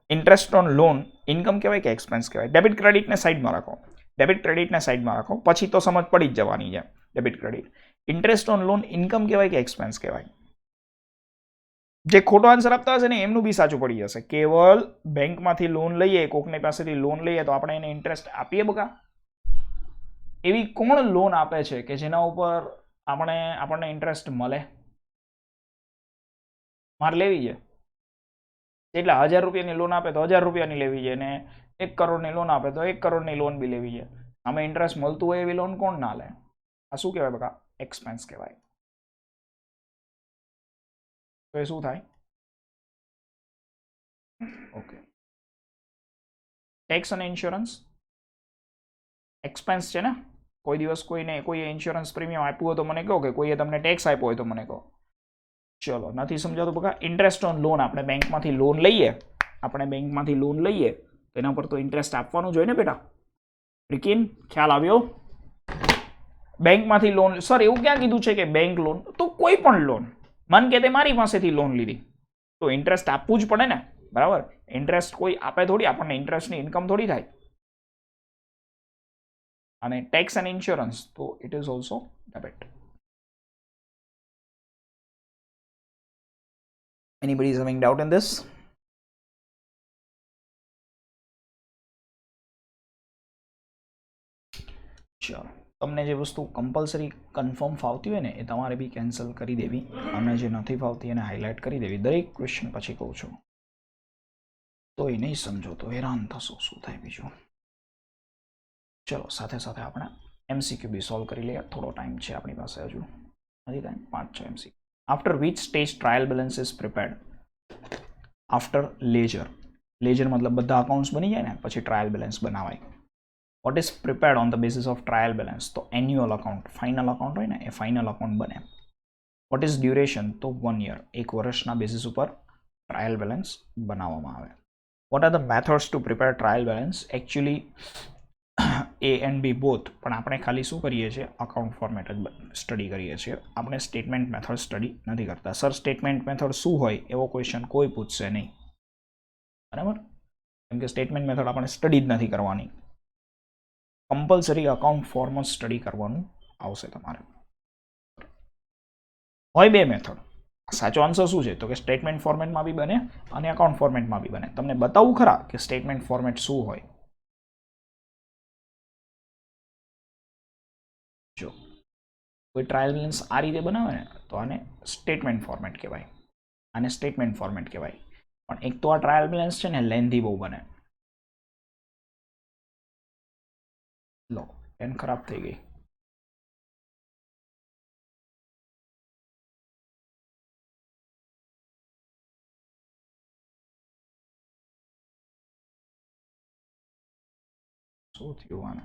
Interest on loan income કહેવાય કે એક્સપેન્સ કહેવાય? ડેબિટ ક્રેડિટને સાઈડમાં રાખો, ડેબિટ ક્રેડિટને સાઈડમાં રાખો, પછી તો સમજ પડી જ જવાની છે. Debit credit, interest on loan income કહેવાય કે એક્સપેન્સ કહેવાય? જે ખોટો આન્સર આપતા હશે ને એમનું બી સાચું પડી જશે. કેવલ બેંકમાંથી લોન લઈએ, કોકની પાસેથી લોન લઈએ તો આપણે એને ઇન્ટરેસ્ટ આપીએ બકા? એવી કોણ લોન આપે છે કે જેના ઉપર આપણને ઇન્ટરેસ્ટ મળે? મારે લેવી છે એટલે 1000 રૂપિયાની લોન આપે તો 1000 રૂપિયાની લેવી છે, ને 1 કરોડની લોન આપે તો 1 કરોડની લોન બી લેવી છે. આમાં ઇન્ટરેસ્ટ મળતું હોય એવી લોન કોણ ના લે? આ શું કહેવાય બકા? એક્સપેન્સ કહેવાય. તો એ શું થાય? ઓકે. ટેક્સ અને ઇન્સ્યોરન્સ એક્સપેન્સ છે ને? કોઈ દિવસ કોઈએ ઇન્સ્યોરન્સ પ્રીમિયમ આપ્યું હોય તો મને કહો, કે કોઈએ તમને ટેક્સ આપ્યો હોય તો મને કહો. ચલો, નથી સમજાતું બકા? ઇન્ટરેસ્ટ ઓન લોન, આપણે બેંકમાંથી લોન લઈએ તેના પર તો ઇન્ટરેસ્ટ આપવાનું જોઈએ ને બેટા? રિકિન ખ્યાલ આવ્યો? બેંકમાંથી લોન, સર એવું ક્યાં કીધું છે કે બેંક લોન? તો કોઈ પણ લોન, મન કે તે મારી પાસેથી લોન લીધી તો ઇન્ટરેસ્ટ આપવું જ પડે ને. બરાબર, ઇન્ટરેસ્ટ કોઈ આપે થોડી, આપણને ઇન્ટરેસ્ટની ઇન્કમ થોડી થાય. અને ટેક્સ એન્ડ ઇન્સ્યોરન્સ તો it is also debit. Anybody is having doubt in this? ચલો, તમને જે વસ્તુ કમ્પલસરી કન્ફર્મ ફાવતી હોય ને એ તમારે બી કેન્સલ કરી દેવી, અને જે નથી ફાવતી એને હાઇલાઇટ કરી દેવી. દરેક ક્વેશ્ચન પછી કહું છું, તો એ નહીં સમજો તો હેરાન થશો. શું થાય બીજું? ચલો, સાથે સાથે આપણે MCQ બી સોલ્વ કરી લઈએ. થોડો ટાઈમ છે આપણી પાસે, હજુ નથી time, 5-6 MCQ. after which stage trial balance is prepared? After ledger. Ledger मतलब બધા accounts બની જાય ને પછી trial balance બનાવાય. What is prepared on the basis of trial balance? તો annual account, final account હોય ને એ final account બને. What is duration? તો 1 year, એક વર્ષના બેસિસ ઉપર trial balance બનાવવામાં આવે. What are the methods to prepare trial balance? Actually A and B both, પણ આપણે ખાલી શું કરીએ છીએ અકાઉન્ટ ફોર્મેટ જ સ્ટડી કરીએ છીએ. આપણે સ્ટેટમેન્ટ મેથડ સ્ટડી નથી કરતા. સર સ્ટેટમેન્ટ મેથડ શું હોય એવો ક્વેશ્ચન કોઈ પૂછશે નહીં, બરાબર? કેમ કે સ્ટેટમેન્ટ મેથડ આપણે સ્ટડી જ નથી કરવાની. કમ્પલસરી અકાઉન્ટ ફોર્મ જ સ્ટડી કરવાનું આવશે તમારે. હોય બે મેથડ. સાચો આન્સર શું છે તો કે સ્ટેટમેન્ટ ફોર્મેટમાં બી બને અને અકાઉન્ટ ફોર્મેટમાં બી બને. તમને બતાવું ખરા કે સ્ટેટમેન્ટ ફોર્મેટ શું હોય. જો કોઈ ટ્રાયલ બેલેન્સ આ રીતે બનાવે ને તો આને સ્ટેટમેન્ટ ફોર્મેટ કહેવાય, આને સ્ટેટમેન્ટ ફોર્મેટ કહેવાય. પણ એક તો આ ટ્રાયલ બેલેન્સ છે ને લેન્ધી બહુ બને. લો પેન ખરાબ થઈ ગઈ. શું થયું આને?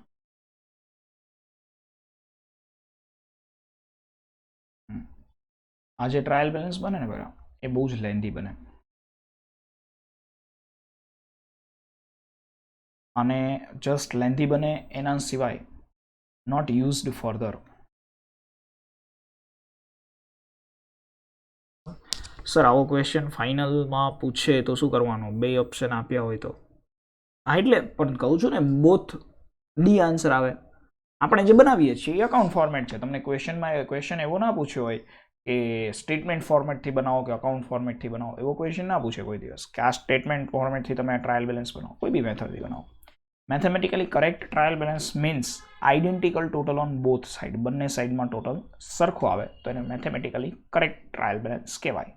આ જે ટ્રાયલ બેલેન્સ બને ને બરાબર એ બહુ જ લેન્ધી બને અને જસ્ટ લેન્ધી બને એના સિવાય નોટ યુઝડ ફર્ધર. સર આવો ક્વેશ્ચન ફાઇનલમાં પૂછે તો શું કરવાનું? બે ઓપ્શન આપ્યા હોય તો? હા એટલે પણ કહું છું ને બોથ ડી આન્સર આવે. આપણે જે બનાવીએ છીએ એ અકાઉન્ટ ફોર્મેટ છે. તમને ક્વેશ્ચન એવો ના પૂછ્યો હોય કે સ્ટેટમેન્ટ ફોર્મેટથી બનાવો કે અકાઉન્ટ ફોર્મેટથી બનાવો, એવો ક્વેશ્ચન ના પૂછે કોઈ દિવસ કે આ સ્ટેટમેન્ટ ફોર્મેટથી તમે ટ્રાયલ બેલેન્સ બનાવો, કોઈ બી મેથડથી બનાવો. Mathematically correct trial balance means identical total on both side. બંને સાઇડમાં ટોટલ સરખું આવે તો એને મેથેમેટિકલી કરેક્ટ ટ્રાયલ બેલેન્સ કહેવાય.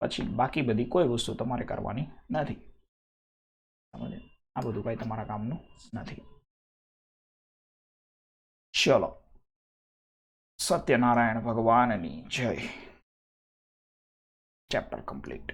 પછી બાકી બધી કોઈ વસ્તુ તમારે કરવાની નથી. આ બધું કંઈ તમારા કામનું નથી. ચલો, સત્યનારાયણ ભગવાનની જય. Chapter complete.